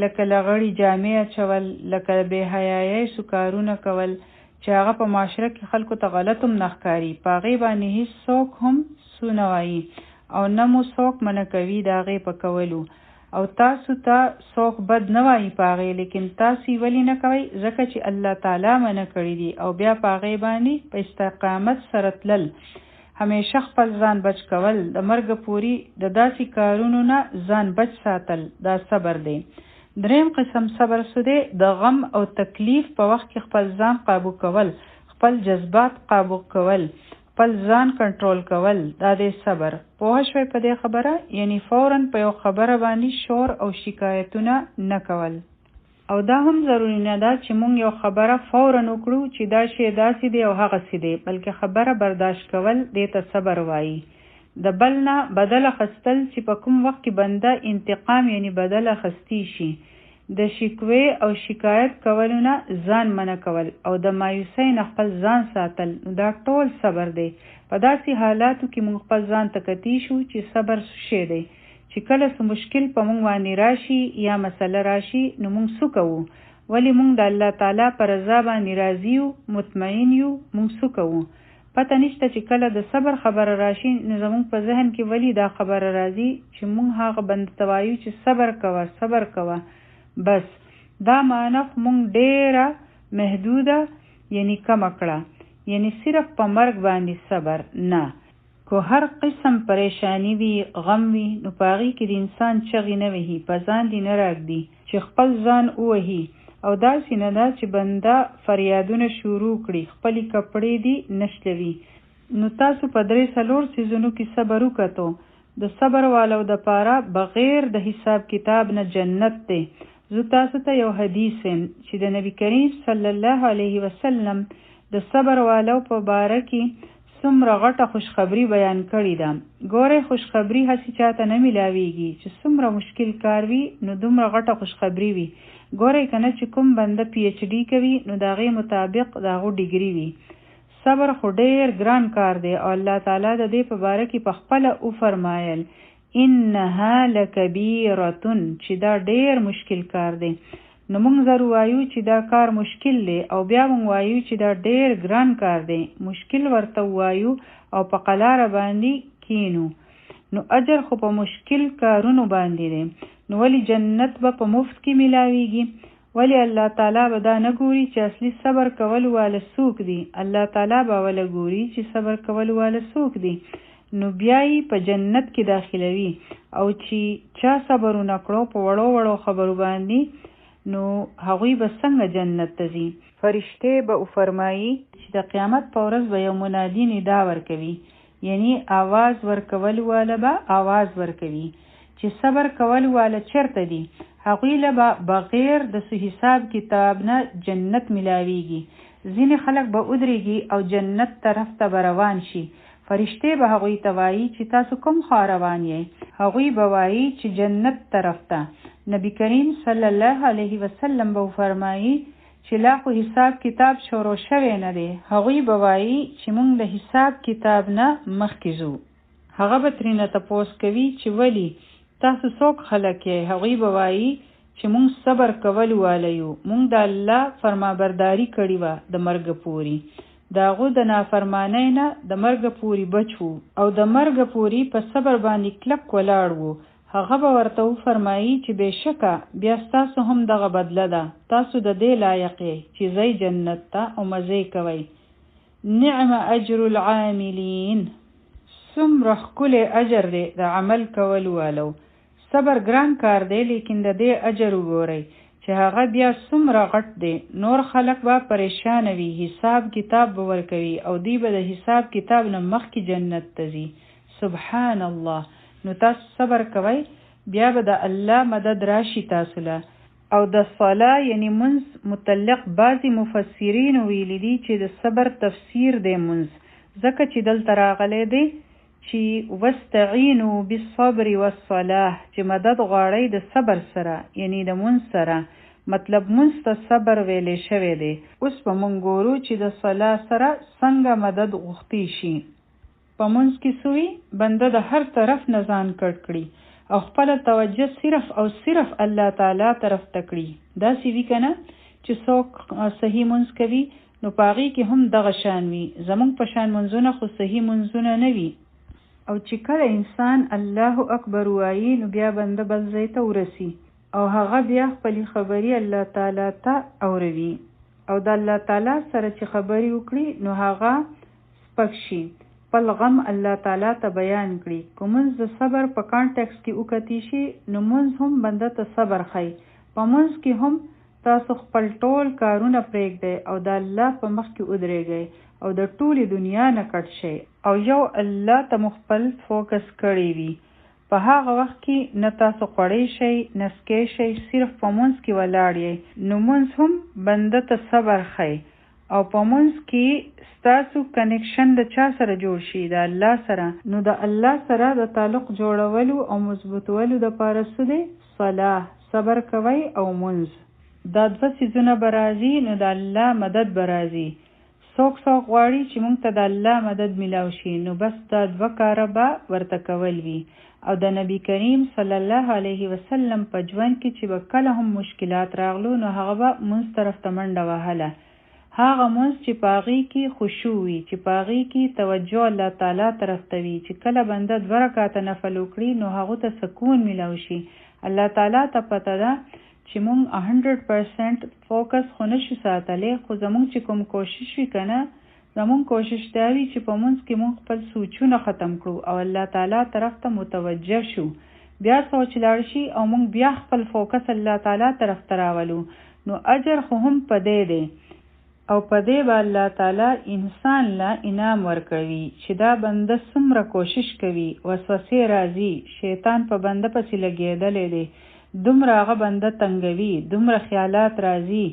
لکه لغړې جامې اچول لکه بې حیایۍ سکارونه کول چې هغه په معاشره کې خلکو ته غلط هم نه ښکاري په هغې باندې هیڅ څوک هم سونه وایي او نه مو څوک منع کوي د هغې په کولو او تاسو ته څوک بد نه وایي په هغې لیکن تاسو یې ولې نه کوئ ځکه چې الله تعالی منع کړي دي او بیا په هغې باندې په استقامت سره تلل همیشه خپل ځان بچ کول د مرګ پورې د داسې کارونو نه ځان بچ ساتل دا صبر دی دریم قسم صبر څه دی د غم او تکلیف په وخت کې خپل ځان قابو کول خپل جذبات قابو کول خپل ځان کنټرول کول دا دی صبر پوه شوئ په دې خبره یعنی فوراً په یو خبره باندې شور او شکایتونه نه کول او دا هم ضروري نه ده چې مونږ یو خبره فوراً وکړو چې دا شی داسې دی او هغسې دی بلکې خبره برداشت کول دې ته صبر وایي د بل نه بدل اخیستل چې په کوم وخت کې بنده انتقام یعنی بدل اخیستی شي د شکوې او شکایت کولو نه ځان منع کول او د مایوسۍ نه خپل ځان ساتل دا ټول صبر دی په داسې حالاتو کې موږ خپل ځان ته کتی شو چې صبر څه شی دی چې کله څه مشکل په موږ باندې راشي یا مسله راشي نو موږ څه کوو ولې موږ د الله تعالی په رضا باندې راضي یو مطمئن یو موږ څه کوو پته نشته چې کله د صبر خبره راشي نو زموږ په ذهن کې ولې دا خبره راځي چې موږ هغه بنده ته وایو چې صبر کوه بس دا معنی موږ ډیره محدوده یعنی کم کړه یعنی صرف په مرګ باندې صبر نه کو هر قسم پریشانی وي غم وي نو په هغې کې د انسان چغې نه وهي په ځان دې نه راږدي چې خپل ځان ووهي او داسې نه ده چې بنده فریادونه شروع کړي خپلې کپړې دي نشلوي نو تاسو په 3-4 څیزونو کې صبر وکړو د صبر والو دپاره بغیر د حساب کتاب نه جنت دی زه تاسو ته یو حدیث چې د نبی کریم صلی الله علیه وسلم د صبر والو په باره کې څومره غټه خوشخبری بیان کړې ده ګورئ خوشخبری هسې چاته نه میلاویږي چې څومره مشکل کار وي نو دومره غټه خوشخبری وي ګورئ که نه چې کوم بنده PhD کوي نو د هغې مطابق د هغو ډیګري وي صبر خو ډیر ګران کار دی او الله تعالی د دې په باره کې په خپله وفرمایل انها لکبیرة چې دا ډیر مشکل کار دی نو موږ ضرور وایو چې دا کار مشکل دی او بیا موږ وایو چې دا ډیر ګران کار دی مشکل ورته وایو او په قلاره باندې کینو نو اجر خو په مشکل کارونو باندې دی نو ولی جنت به په مفت کې ملاویږي ولی الله تعالی به دا نه ګوري چې اصلي صبر کول واله څوک دي الله تعالی به ولا ګوري چې صبر کول واله څوک دي نو بیا یې په جنت کې داخلوي او چې چا صبرونه کړو په وړو وړو خبرو باندې نو هغوی به څنګه جنت ته ځي؟ فرشتې به فرمایي چې د قیامت په ورځ به یو منادي ندا ورکوي، یعنی آواز ورکول والا به آواز ورکوي چې صبر کول والا چرته دي؟ هغوی له بغیر د حساب کتاب نه جنت ملاویږي. ځینې خلک به ودرېږي او جنت طرف ته به روان شي. فرشتې به هغوی ته وایي چې تاسو کوم خوا روان یې؟ هغوی به وایي چې جنت طرف ته. نبی کریم صلی الله علیه وسلم به فرمایي چې لا خو حساب کتاب شروع شوی نه دی. هغوی به وایي چې موږ له حساب کتاب نه مخکې ځو. هغه به ترېنه تپوس کوي چې ولې تاسو څوک خلک یې؟ هغوی به وایي چې موږ صبر کول والا یو، موږ د الله فرمانبرداري کړې وه د مرګ پورې، د هغو د نافرمانۍ نه د مرګ پورې بچ وو او د مرګ پورې په صبر باندې کلک ولاړ وو. هغه به ورته وفرمایي چې بېشکه بیا ستاسو هم دغه بدله ده، تاسو د دې لایق یې چې ځئ جنت ته او مزې کوئ. نعم اجر العاملین، څومره ښکلی اجر دی د عمل کول والو. صبر ګران کار دی لیکن د دې اجر وګورئ چې هغه بیا څومره غټ دی. نور خلک به پریشان وي، حساب کتاب به ورکوي او دوی به د حساب کتاب نه مخکې جنت ته ځي. سبحان الله. نو تاسو صبر کوئ، بیا به د الله مدد راشي تاسو له. او د صلاة یعنی منځ متعلق بعضی مفسرین ویلي دي چې د صبر تفسیر دی منځ، ځکه چې دلته راغلی دی چې واستعینوا بالصبر والصلاة، چې مدد غواړئ د صبر سره یعنی د منځ سره. مطلب منځ ته صبر ویلی شوی دی. اوس به موږ ګورو چې د صلاة سره څنګه مدد غوښتی شي. په منځ کې سوی بنده د هر طرف نه ځان کټ کړي او خپله توجه صرف او صرف الله تعالی طرف ته کړي. داسې وي که نه چې څوک صحیح منځ کوي نو په هغې کې هم دغه شان وي. زموږ په شان منځونه خو صحیح منځونه نه وي. او چې کله انسان الله اکبر وایي نو بیا بنده بل ځای ته ورسي او هغه بیا خپلې خبرې الله تعالی ته اوروي او د الله تعالی سره چې خبرې وکړي نو هغه سپک شي، خپل غم الله تعالی ته بیان کړي. که مونځ د صبر په کانټیکس کې وکتی شي نو مونځ هم بنده ته صبر ښایي. په مونځ کې هم تاسو خپل ټول کارونه پرېږدئ او د الله په مخ کې ودرېږئ او د ټولې دنیا نه کټ شئ او یو الله ته مو خپل فوکس کړی وي. په هغه وخت کې نه تاسو خوړی شئ نه سکی شئ، صرف په مونځ کې ولاړ یئ. نو مونځ هم بنده ته صبر ښایي او په مونځ کې ستاسو کنیکشن د چا سره جوړ شي؟ د الله سره. نو د الله سره د تعلق جوړولو او مضبوطولو دپاره څه دی؟ صلاة، صبر کوئ او مونځ. دا دوه څیزونه به راځي نو د الله مدد به راځي. څوک غواړي چې موږ ته د الله مدد میلاو شي نو بس دا دوه کاره به ورته کول وي. او د نبی کریم صلی الله علیه وسلم په ژوند کې چې به کله هم مشکلات راغلو نو هغه به مونځ طرف ته منډه وهله. هغه مونځ چې په هغې کې خشوع وي، چې په هغې کې توجه الله تعالی طرف ته وي، چې کله بنده 2 رکعته نفل وکړي نو هغو ته سکون میلاو شي. الله تعالی ته پته ده چې مونږ 100% فوکس خو نشو ساتلی، خو زمونږ چې کوم کوشش وي که نه، زمونږ کوشش دا وي چې په مونځ کې مونږ خپل سوچونه ختم کړو او الله تعالی طرف ته متوجه شو. بیا سوچ لاړ شي او مونږ بیا خپل فوکس الله تعالی طرف ته راولو نو اجر خو هم په دې دی او په دې به الله تعالی انسان له انعام ورکوي چې دا بنده څومره کوشش کوي. وسوسې راځي، شیطان په بنده پسې لګېدلی دی، دومره هغه بنده تنګوي، دومره خیالات راځي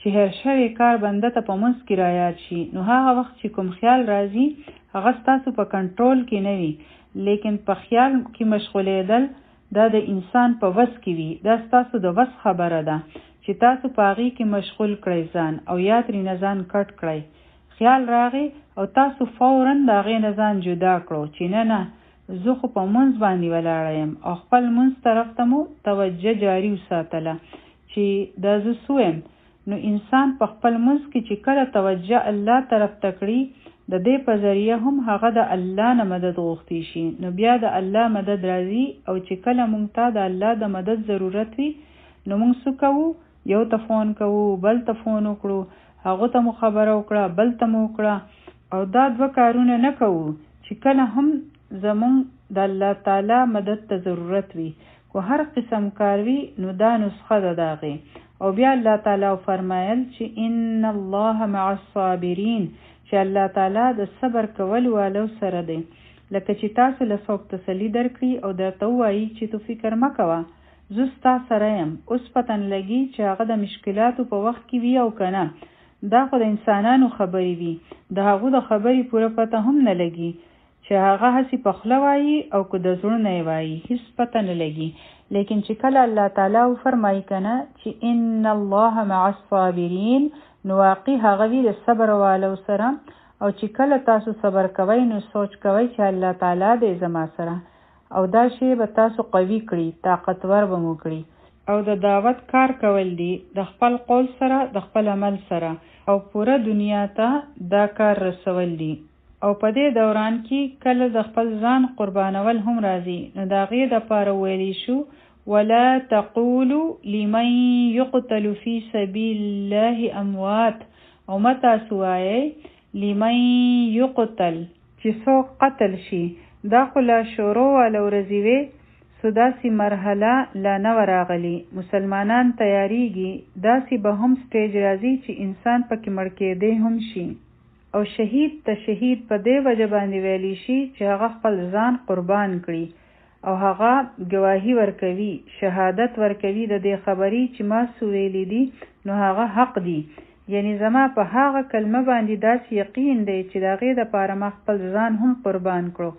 چې هر شوی کار بنده ته په منځ کې رایاد شي. نو هغه وخت چې کوم خیال راځي هغه ستاسو په کنټرول کې نه وي، لیکن په خیال کې مشغولېدل دا د انسان په وس کې وي. دا ستاسو د وس خبره ده چې تاسو په هغې کې مشغول کړئ ځان او یا ترېنه ځان کټ کړئ. خیال راغی او تاسو فوراً د هغې نه ځان جدا کړو چې نه زه خو په منځ باندې ولاړه یم او خپل منځ طرف ته مو توجه جاري وساتله چې دا زه سویم. نو انسان په خپل منځ کې چې کله توجه الله طرف ته کړي د دې په ذریعه هم هغه د الله نه مدد غوښتی شي. نو بیا د الله مدد راځي او چې کله مونږ ته د الله د مدد ضرورت وي نو مونږ څه کوو؟ یو ته فون کوو، بل ته فون وکړو، هغه ته مو خبره وکړه، بل ته مو وکړه او دا 2 کارونه نه کوو چې کله هم زمونږ د الله تعالی مدد ته ضرورت وي. کو هر قسم کار وي نو دا نسخه ده د هغې او بیا الله تعالی فرمایل چې ان الله مع الصابرین چې الله تعالی د صبر کول والو سره دی. لکه چې تاسو له څوک تسلی درکړي او درته ووایي چې تو فکر مه کوه زه ستا سره یم، اوس پته نه لګي چې هغه د مشکلاتو په وخت کې وي او که نه. دا خو د انسانانو خبرې وي، د هغو د خبرې پوره پته هم نه لګي چې هغه هسې په خوله وایي او که د زړه نه وایي هیڅ پته نه لګي. لیکن چې کله الله تعالی وفرمایي که نه چې ان الله مع الصابرین نو واقع هغه وي د صبر والو سره. او چې کله تاسو صبر کوئ نو سوچ کوئ چې الله تعالی دی زما سره او دا شی به تاسو قوي کړي، طاقتور به مو کړي. او د دعوت کار کول دی د خپل قول سره د خپل عمل سره او پوره دنیا ته دا کار رسول دی. او په دې دوران کې کله د خپل ځان قربانول هم راځي نو د هغې دپاره ویلی شو ولا تقولوا لمن يقتل في سبيل الله اموات، او مه تاسو وایئ لمن يقتل چې څوک قتل شي. دا خو لا شروع والا ورځې وې سو داسې مرحله لا نه راغلي، مسلمانان تیاریږي، داسې به هم سټیج راځي چې انسان پکې مړ کېدی هم شي. او شهید ته شهید په دې وجه باندې ویلی شي چې هغه خپل ځان قربان کړي او هغه ګواهي ورکوي، شهادت ورکوي د دې خبرې چې ما څه ویلی دي نو هغه حق دی. یعنی زما په هغه کلمه باندې داسې یقین دی چې د هغې دپاره ما خپل ځان هم قربان کړو.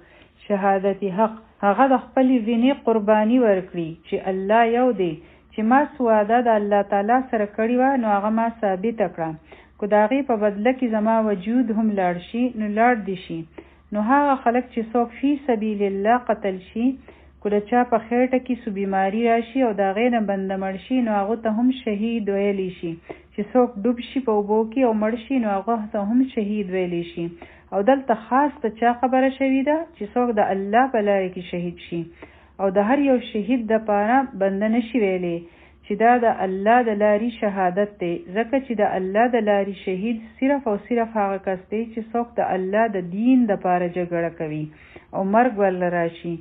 شهادت حق هغه د خپلې وینې قرباني ورکړي چې الله یو دی، چې ما څه وعده د الله تعالی سره کړې وه نو هغه ما ثابته کړه. که د هغې په بدله کې زما وجود هم لاړ شي نو لاړ دي شي. نو هغه خلک چې څوک فی سبیل الله قتل شي، که د چا په خېټه کې څه بیماري راشي او د هغې نه بنده مړ شي نو هغو ته هم شهید ویلی شي. چې څوک ډوب شي په اوبو کې او مړ شي نو هغه ته هم شهید ویلی شي. او دلته خاص ته چا خبره شوې ده چې څوک د الله په لاره کې شهید شي. او د هر یو شهید دپاره بنده نشي ویلی چې دا د الله د لارې شهادت دی، ځکه چې د الله د لارې شهید صرف او صرف هغه کس دی چې څوک د الله د دین دپاره جګړه کوي او مرګ ورله راشي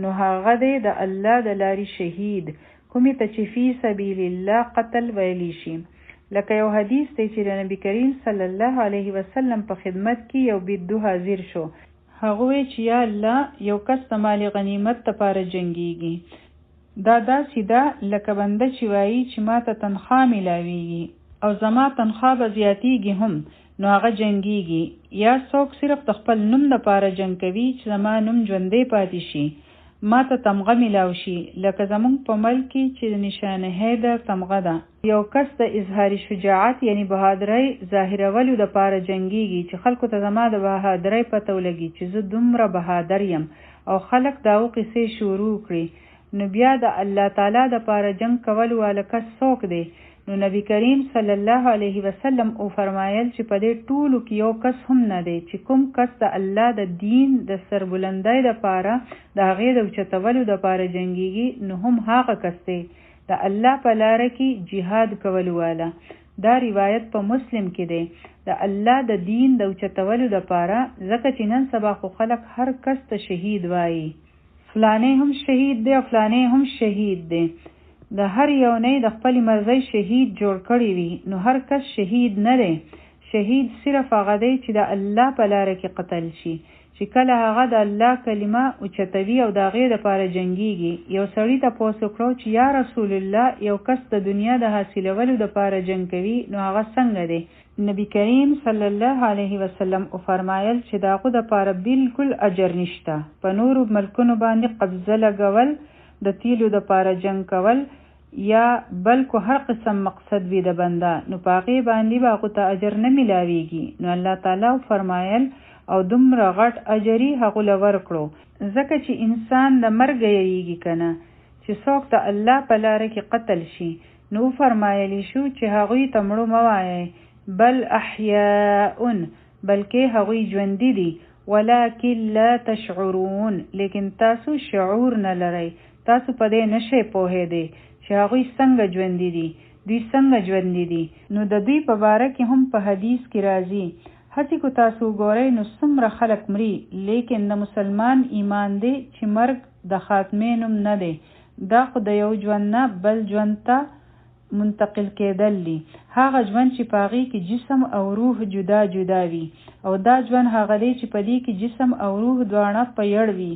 نو هغه دی د الله د لارې شهید، کومې ته چې فی سبیل الله قتل ویلی شي. لکه یو حدیث دی چې د نبی کریم صلی الله علیه وسلم په خدمت کې یو بدو حاضر شو. هغه وی چې یا الله یو کس د مال غنیمت دپاره جنګیږي، دا داسې ده لکه بنده چې وایي چې ما ته تنخوا میلاویږي او زما تنخوا به زیاتیږي هم نو هغه جنګیږي. یا څوک صرف د خپل نوم دپاره جنګ کوي چې زما نوم ژوندی پاتې شي، ما ته تمغه میلاو شي، لکه زمونږ په ملک کې چې د نشانهی د تمغه ده. یو کس د اظهار شجاعت یعنی بهادرۍ ظاهرولو دپاره جنګیږي چې خلکو ته زما د بهادرۍ پته ولګي چې زه دومره بهادر یم او خلک دا قصې شروع کړي. نو بیا د الله تعالی دپاره جنگ کول والا کس څوک دی؟ نو نبی کریم صلی الله علیه وسلم او فرمایل چې په دې ټولو کې یو کس هم نه دی چې کوم کس د الله د دین د سربلندۍ دپاره د هغې د اوچتولو دپاره جنګیږي نو هم هغه کس دی د الله په لاره کې جهاد کولو والا. دا روایت په مسلم کې دی. د الله د دین د اوچتولو دپاره، ځکه چې نن سبا خو خلک هر کس ته شهید وایي، فلانه هم شهید دی او فلانه هم شهید دی، د هر یو نه د خپل مرضی شهید جوړ کړی وي نو هر کس شهید نه دی. شهید صرف هغه دی چې د الله په لاره کې قتل شي، چې کله هغه د الله کلمه اوچتوي او د هغې دپاره جنګیږي. یو سړي تپوس وکړو چې یا رسول الله یو کس د دنیا د حاصلولو دپاره جنګ کوي نو هغه څنګه دی؟ نبی کریم صلی الله علیه وسلم او فرمایل چې د هغو دپاره بالکل اجر نشته. په نورو ملکونو باندې قبضه لګول، د تیلو دپاره جنګ کول یا بلکو هر قسم مقصد وي د بنده نو په هغې باندې به هغو ته اجر نه میلاویږي. نو الله تعالی فرمایل او دومره غټ اجر یې هغو له ورکړو، ځکه چې انسان د مرګه یریږي که نه چې څوک د الله په لاره کې قتل شي. نو فرمایلی شو چې هغوی ته مړو مه وایئ بل احیاء، بلکې هغوی ژوندي دي، ولکن لا تشعرون، لیکن تاسو شعور نه لرئ، تاسو په دې نشئ پوهېدی چې هغوی څنګه ژوندي دي، دوی څنګه ژوندي دي. نو د دوی په باره کې هم په حدیث کې راځي هسې کو تاسو وګورئ نو څومره خلک مري، لیکن د مسلمان ایمان دی چې مرګ د خاتمې نوم نه دی، دا خو د یو ژوند نه بل ژوند ته منتقل کېدل دي. هغه ژوند چې په هغې کې جسم او روح جدا جدا وي، او دا ژوند هغه دی چې په دې کې جسم او روح دواړه په یړ وي.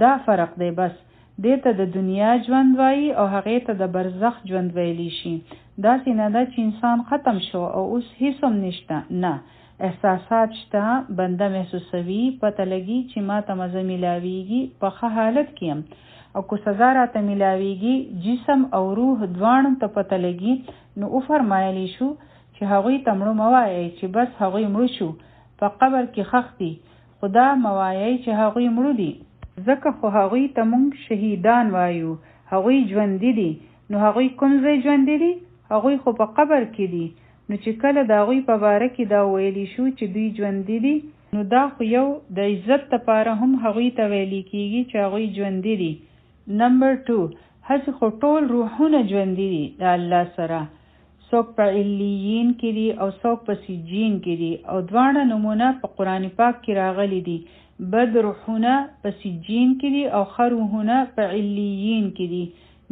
دا فرق دی. بس دې ته د دنیا ژوند وایي او هغې ته د برزخ ژوند ویلی شي. داسې نه ده چې انسان ختم شو او اوس هیڅ هم نشته. نه، احساسات شته، بنده محسوسوي، پته لګي چې ما ته مزه میلاویږي، په ښه حالت کې یم، او که سزا راته میلاویږي، جسم او روح دواړو ته پته لګي. نو وفرمایلی شو چې هغوی ته مړه مه وایئ چې بس هغوی مړه شو، په قبر کې ښخ دي. خدا مه وایئ چې هغوی مړه دي، ځکه خو هغوی ته مونږ شهیدان وایو. هغوی ژوندي دي. نو هغوی کوم ځای ژوندي دي؟ هغوی خو په قبر کې دي. نو چې کله د هغوی په باره کې دا ویلی شو چې دوی ژوندي دي، نو دا خو یو د عزت لپاره هم هغوی ته ویلی کېږي چې هغوی ژوندي دي. نمبر 2، هسې خو ټول روحونه ژوندي دي د الله سره. څوک په علیین کې دي او څوک په سجین کې دي، او دواړه نمونه په قرآن پاک کې راغلي دي. بد روحونه په سجین کې دي او ښه روحونه په علیین کې دي.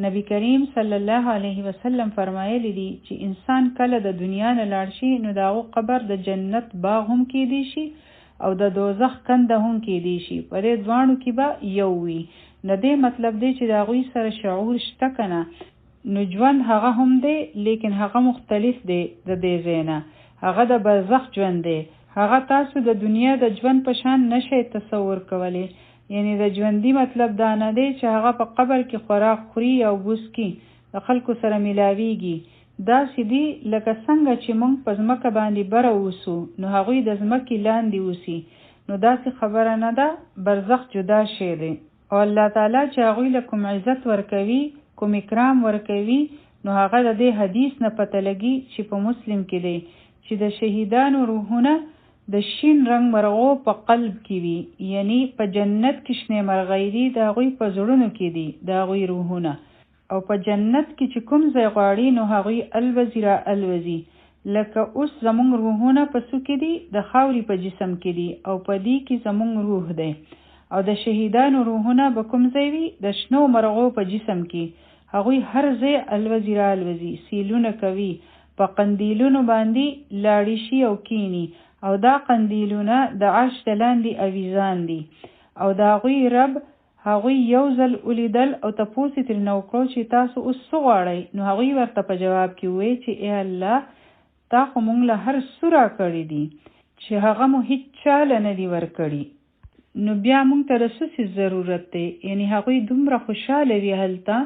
نبی کریم صلی الله علیه وسلم فرمایلی دي چې انسان کله د دنیا نه لاړ شي، نو د هغه قبر د جنت باغ هم کېدی شي او د دوزخ کنده هم کېدی شي. په دې دواړو کې به یو وي. نه دې مطلب دی چې د هغوی سره شعور شته که نه. نو ژوند هغه هم دی، لیکن هغه مختلف دی د دې ځای نه. هغه د برزخ ژوند دی. هغه تاسو د دنیا د ژوند په شان نشئ تصور کولی. یعنی د ژوندي مطلب دا نه دی چې هغه په قبر کې خوراک خوري او بوس کی د خلکو سره میلاویږي. داسې دي لکه څنګه چې موږ په ځمکه باندې بره اوسو، نو هغوی د ځمکې لاندې اوسي. نو داسې خبره نه ده. برزخ جدا شی دی. او الله تعالی چې هغوی له کوم عزت ورکوي، کوم اکرام ورکوي، نو هغه د دې حدیث نه پته لګي چې په مسلم کې دی چې د شهیدانو روحونه د شین رنگ مرغو په قلب کې وي. یعنی په جنت کې شنه مرغۍ دي، د هغوی په زړونو کې دي د هغوی روحونه. او په جنت کې چې کوم ځای غواړي، نو هغوی الوزي را الوزي. لکه اوس زمونږ روحونه په څو کې دي؟ د خاورې په جسم کې دي، او په دې کې زمونږ روح دی. او د شهیدانو روحونه به کوم ځای وي؟ د شنو مرغو په جسم کې. هغوی هر ځای الوزي را الوزي، سیلونه کوي، په قندیلونو باندې لاړې شي او کینی. او دا قندیلونه د عرش د لاندې اویزان دي. او د هغوی رب هغوی یو ځل ولیدل او تپوس یې ترېنه وکړو چې تاسو اوس څه غواړئ؟ نو هغوی ورته په جواب کې وویل چې ای الله، تا خو موږ له هر څه راکړي دي چې هغه مو هیڅ چاله نه دي ورکړي. نو بیا موږ ته د څه څیز ضرورت دی؟ یعنی هغوی دومره خوشحاله وي هلته،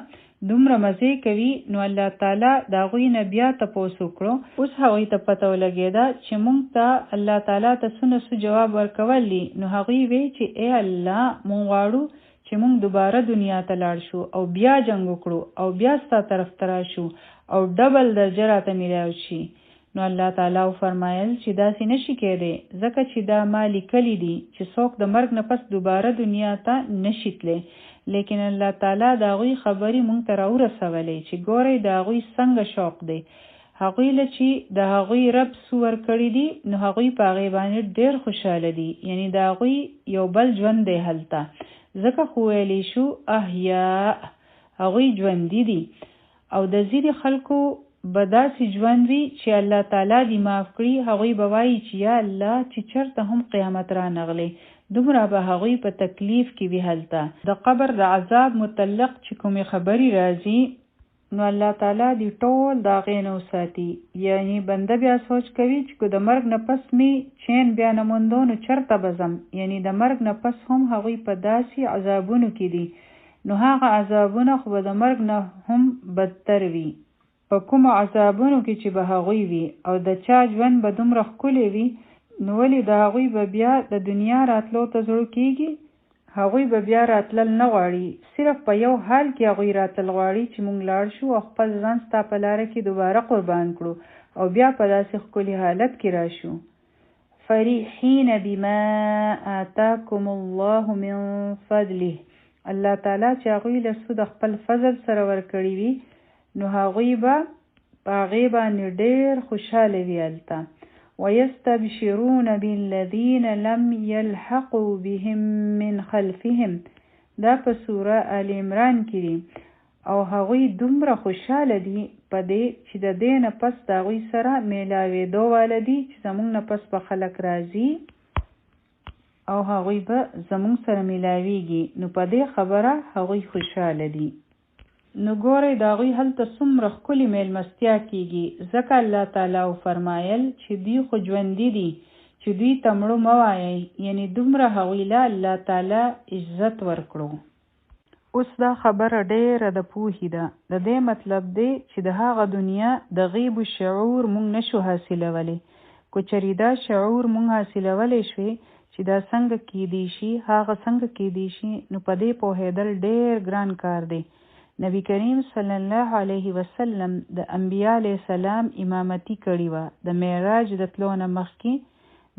دومره مزې کوي. نو الله تعالی د هغوی نه بیا تپوس وکړو. اوس هغوی ته پته ولګېده چې موږ ته الله تعالی ته څه نه څه جواب ورکول دي. نو هغوی وی چې ای الله، موږ غواړو چې موږ دوباره دنیا ته لاړ شو او بیا جنګ وکړو او بیا ستا طرف ته راشو او ډبل درجه راته میلاو شي. نو الله تعالی فرمایل چې داسې نشي کېدی، ځکه چې دا ما لیکلي دي چې څوک د مرګ نه پس دوباره دنیا ته نشي تللی. لیکن الله تعالی د هغوی خبرې مونږ ته راورسولې چې ګورئ د هغوی څنګه شوق دی. هغوی له چې د هغوی رب څه ورکړي دي، نو هغوی په هغې باندې ډېر خوشحاله دي. یعنی د هغوی یو بل ژوند دی هلته. ځکه خو ویلی شو احیا، هغوی ژوندي دي. او د ځینې خلکو به داسې ژوند وي چې الله تعالی دې معاف کړي. هغوی به وایي چې یا الله، چې چېرته هم قیامت را نغلی، دومره به هغوی په تکلیف کې وي هلته. د قبر د عذاب متعلق چې کومې خبرې راځي، نو الله تعالی دې ټول د هغې نه وساتي. یعنی بنده بیا سوچ کوي چې د مرګ نه پس مې چین بیا نه موندو، نو چېرته به ځم؟ یعنی د مرګ نه پس هم هغوی په داسې عذابونو کې دي. نو هغه عذابونه خو به د مرګ نه هم بدتر وي. په کومو عذابونو کې چې به هغوی وي، او د چا ژوند به دومره ښکلی وي، نو ولې د هغوی به بیا د دنیا راتلو ته زړه کېږي؟ هغوی به بیا راتلل نه غواړي. صرف په یو حال کې هغوی راتلل غواړي چې موږ لاړ شو او خپل ځان ستا په لاره کې دوباره قربان کړو او بیا په داسې ښکلي حالت کې راشو. فرحین بما آتاکم الله من فضله. الله تعالی چې هغوی له څه د خپل فضل سره ورکړي وي، نو هغوی به په هغې باندې ډېر خوشحاله وي هلته. وَيَسْتَبْشِرُونَ بِالَّذِينَ لَمْ يَلْحَقُوا بِهِمْ مِنْ خَلْفِهِمْ. دا په سوره آل عمران کې دي. او هغوی دومره خوشحاله دي په دې چې د دې نه پس د هغوی سره میلاوېدو واله دي چې زموږ نه پس به خلک راځي او هغوی به زموږ سره میلاویږي، نو په دې خبره هغوی خوشحاله دي. نو ګورئ د هغوی هلته څومره ښکلې میلمستیا کېږي، ځکه الله تعالی فرمایل چې دوی خو ژوندي دي چې دوی ته مړه مه وایئ، یعنې دومره هغوی له الله تعالی عزت ورکړو. اوس دا خبره ډېره د پوهې ده. د دې مطلب دی چې د هغه دنیا د غیب شعور مونږ نشو حاصلولی. که چېرې دا شعور مونږ حاصلولی شوی چې دا څنګه کېدی شي هغه څنګه کېدی شي، نو په دې پوهېدل ډېر ګران کار دی. نبی کریم صلی الله علیه وسلم د انبیاء علیه السلام امامتي کړې وه. د معراج د تلو نه مخکې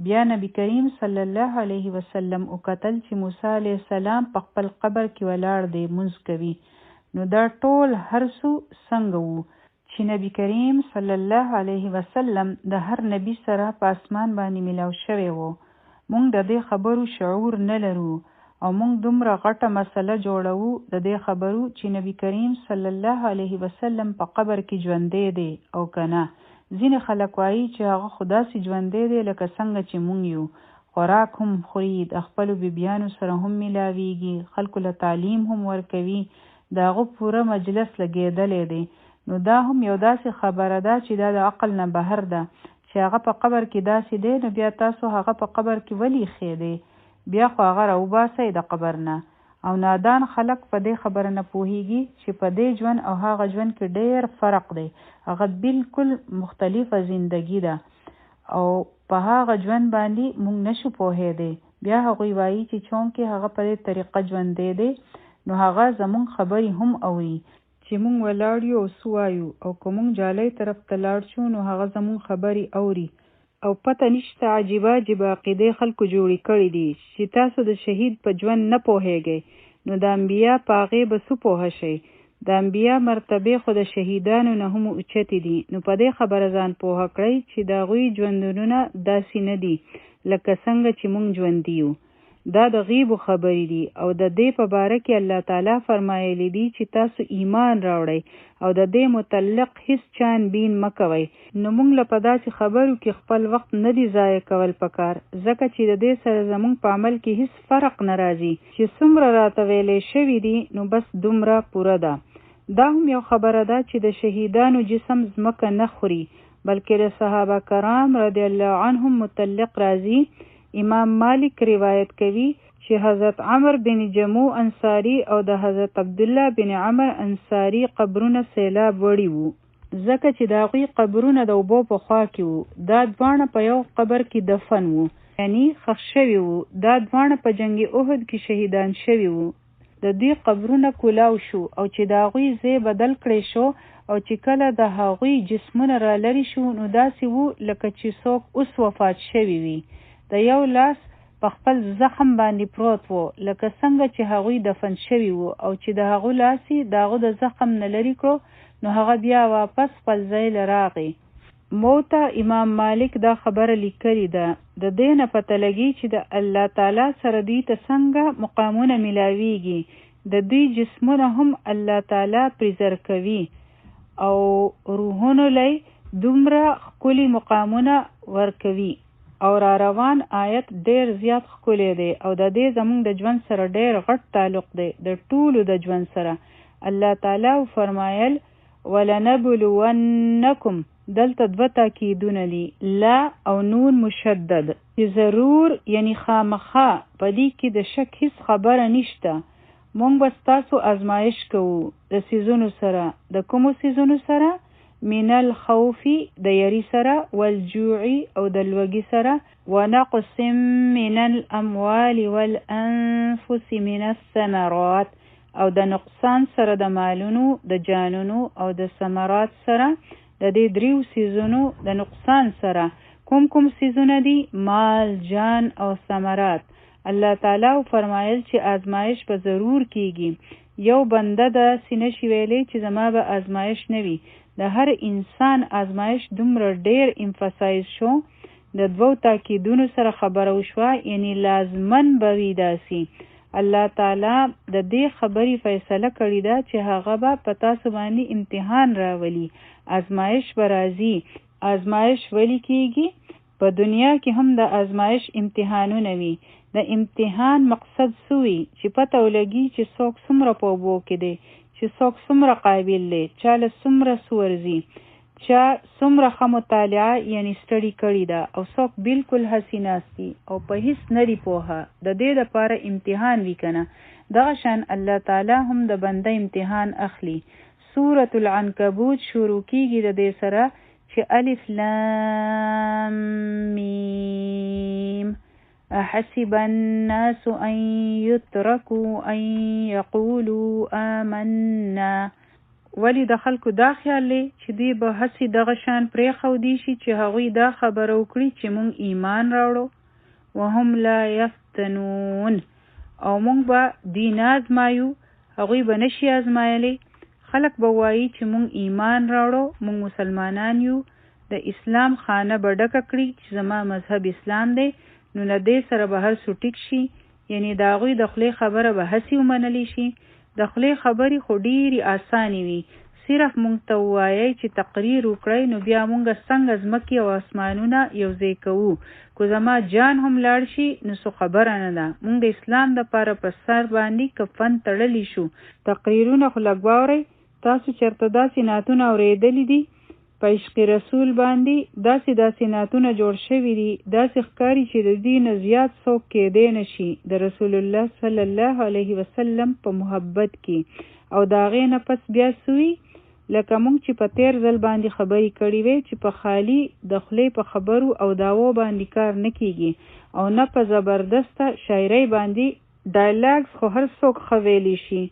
بیا نبی کریم صلی الله علیه وسلم وکتل چې موسی علیه السلام په خپل قبر کې ولاړ دی، لمونځ کوي. نو دا ټول هر څه څنګه وو چې نبی کریم صلی الله علیه وسلم د هر نبی سره په اسمان باندې ملاو شوی وو. مونږ د دې خبرو شعور نه لرو او مونږ دومره غټه مسله جوړوو د دې خبرو چې نبی کریم صلی الله علیه وسلم په قبر کې ژوندی دی او کنه. ځینې خلک وایي چې هغه خو داسې ژوندی دی لکه څنګه چې مونږ یو، خوراک هم خوري، د خپلو بیبیانو سره هم میلاویږي، خلکو له تعلیم هم ورکوي، د هغه پوره مجلس لګېدلی دی. نو دا هم یو داسې خبره ده چې دا د عقل نه بهر ده چې هغه په قبر کې داسې دی، نو بیا تاسو هغه په قبر کې ولې ایښی دی؟ بیا خو هغه راوباسئ د قبر نه. او نادان خلک په دې خبره نه پوهیږي چې په دې ژوند او هغه ژوند کې ډېر فرق دی. هغه بالکل مختلفه زندگی ده او په هغه ژوند باندې موږ نشو پوهېدی. بیا هغوی وایي چې چونکې هغه په دې طریقه ژوندی دی نو هغه زموږ خبرې هم اوري چې موږ ولاړ یو او څه وایو، او که موږ جالۍ طرف ته لاړ شو نو هغه زموږ خبرې اوري. او پته نشته عجیبه عجیبه عقیدې خلکو جوړې کړي دي چې تاسو د شهید په ژوند نه پوهیږئ، نو د انبیا په هغې به څه پوهه شئ؟ د انبیا مرتبې خو د شهیدانو نه هم اوچتې دي. نو په دې خبره ځان پوهه کړئ چې د هغوی ژوندونونه داسې نه دي لکه څنګه چې موږ ژوندي یو. دا د غیبو خبرې دي او د دې په باره کې الله تعالی فرمایلی دي چې تاسو ایمان راوړئ او د دې متعلق هیڅ چان بین مه کوئ. نو موږ له په داسې خبرو کې خپل وخت نه دی ضایع کول پکار، ځکه چې د دې سره زموږ په عمل کې هیڅ فرق نه راځي. چې څومره راته ویلې شوي دي نو بس دومره پوره ده. دا هم یو خبره ده چې د شهیدانو جسم ځمکه نه خوري، بلکې د صحابه کرام رضی الله عنهم متعلق راځي. امام مالک روایت کوي چې حضرت عمر بن جموع انصاری او د حضرت عبدالله بن عمر انصاری قبرونه سیلاب وړي وو، ځکه چې د هغوی قبرونه د اوبو په خوا کې وو. دا دواړه په یو قبر کې دفن وو، یعنی ښخ شوي وو. دا دواړه په جنگ احد کې شهیدان شوي وو. د دوی قبرونه کولاو شو او چې د هغوی ځای بدل کړی شو او چې کله د هغوی جسمونه را لرې شو نو داسې وو لکه چې څوک اوس وفات شوي وي. د یو لاس په خپل زخم باندې پروت وو لکه څنګه چې هغوی دفن شوي وو، او چې د هغو لاس یې د هغو د زخم نه لرې کړو نو هغه بیا واپس خپل ځای له راغی. موته امام مالک دا خبره لیکلې ده. د دې نه پته لګي چې د الله تعالی سره دوی ته څنګه مقامونه ملاویږي. د دوی جسمونه هم الله تعالی پریزر کوي او روحونو لی دومره ښکلي مقامونه ورکوي. او را روان آیت ډیر زیات ښکلی دی او د دې زموږ د ژوند سره ډیر غټ تعلق دی، د ټولو د ژوند سره. الله تعالی فرمایل ولنبلونکم، دلته دوه تاکیدونه دي، لا او نون مشدد، چې ضرور یعنی خامخا په دې کې د شک هیڅ خبره نشته. مونږ به ستاسو ازمایش کوو د څیزونو سره. د کومو څیزونو سره؟ من الخوف د یری سره، والجوع او د لوږې سره، ونقص من الاموال والانفس من الثمرات او د نقصان سره د مالونو، د جانونو او د ثمرات سره. د دې دریو څیزونو د نقصان سره کوم کوم څیزونه دي؟ مال، جان او ثمرات. الله تعالی فرمایل چې آزمایش به ضرور کیږي. یو بنده د سینه شي ویلې چې زما به آزمایش نه وي. د هر انسان آزمایش دومره ډیر امفسایز شو، د دوو تاکیدونو سره خبره وشوه، یعنی لازمن به وي داسې. الله تعالی د دې خبرې فیصله کړې ده چې هغه به په تاسو باندې امتحان راولي، ازمایش به راځي. ازمایش ولې کېږي؟ په دنیا کې هم د ازمایش امتحانونه وي. د امتحان مقصد څه وي؟ چې پته ولګي چې څوک څومره په اوبو کې دی، چې څوک څومره قابل دی، چا له څومره سورځي، چا څومره ښه مطالعه یعنی سټډي کړې ده، او څوک بالکل هسې ناستي او په هیڅ نه دی پوهه. د دې لپاره امتحان وي که نه؟ دغه شان الله تعالی هم د بنده امتحان اخلي. سورة العنکبوت شروع کیږي د دې سره چې الف لام میم احسب الناس ان يتركوا ان يقولوا آمنا. ولی د خلکو دا خیال دی چې دوی به هسې دغه شان پرېښودی شي چې هغوی دا خبره وکړي چې مونږ ایمان راوړو، وهم لا یفتنون، او مونږ به دوی نه ازمایو، هغوی به نشي ازمایلی. خلک به وایي چې مونږ ایمان راوړو، مونږ مسلمانان یو، د اسلام خانه به ډکه کړي چې زما مذهب اسلام دی، نو له دې سره به هر څه ټیک شي. یعنی د هغوی د خولې خبره به هسې ومنلی شي. د خولې خبرې خو ډېرې اسانې وي، صرف مونږ ته ووایئ چې تقریر وکړئ، نو بیا مونږ څنګه ځمکې او اسمانونه یو ځای کوو. کو زما جان هم لاړ شي نو څه خبره نه ده. مونږ د اسلام دپاره په سر باندې کفن تړلی شو. تقریرونه خو لږ واورئ. تاسو چېرته داسې نعتونه اورېدلي دي په عشق رسول باندې؟ داسې نعتونه جوړ شوي دي، داسې ښکاري چې د دې نه زیات څوک کېدی نه شي د رسول الله صلی الله علیه وسلم په محبت کې. او د هغې نه پس بیا سوي لکه مونږ چې په تیر ځل باندې خبرې کړې وې چې په خالي د خولې په خبرو او دعوو باندې کار نه کېږي، او نه په زبردسته شاعرۍ باندې. ډایلاګز خو هر څوک ښه ویلی شي.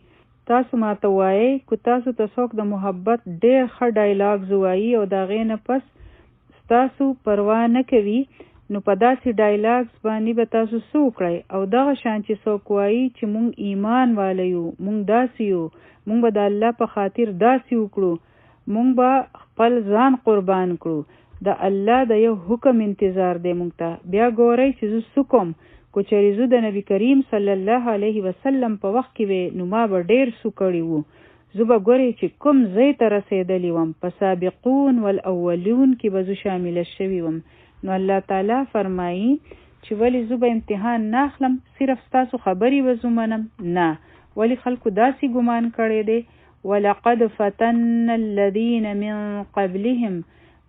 تاسو ماته وایئ که تاسو ته څوک د محبت ډېر ښه ډایلاګز وایي او د هغې نه پس ستاسو پروا نه کوي، نو په داسې ډایلاګز باندې به تاسو څه وکړئ؟ او دغه شان چې څوک وایي چې مونږ ایمان والا یو، مونږ داسې یو، مونږ به د الله په خاطر داسې وکړو، مونږ به خپل ځان قربان کړو، د الله د یو حکم انتظار دی مونږ ته. بیا ګورئ چې زه څه کوم. کو چېرې زه د نبي کریم صلی الله علیه وسلم په وخت کې وې نو ما به ډېر څه کړي وو. زه به ګورئ چې کوم ځای ته رسېدلی وم، په سابقون والاولون کې به زه شامله شوي وم. نو الله تعالی فرمایي چې ولی زه به امتحان نه اخلم، صرف ستاسو خبرې به زه منم؟ نه. ولی خلکو داسې ګمان کړی دی ولقد فتنا الذین من قبلهم،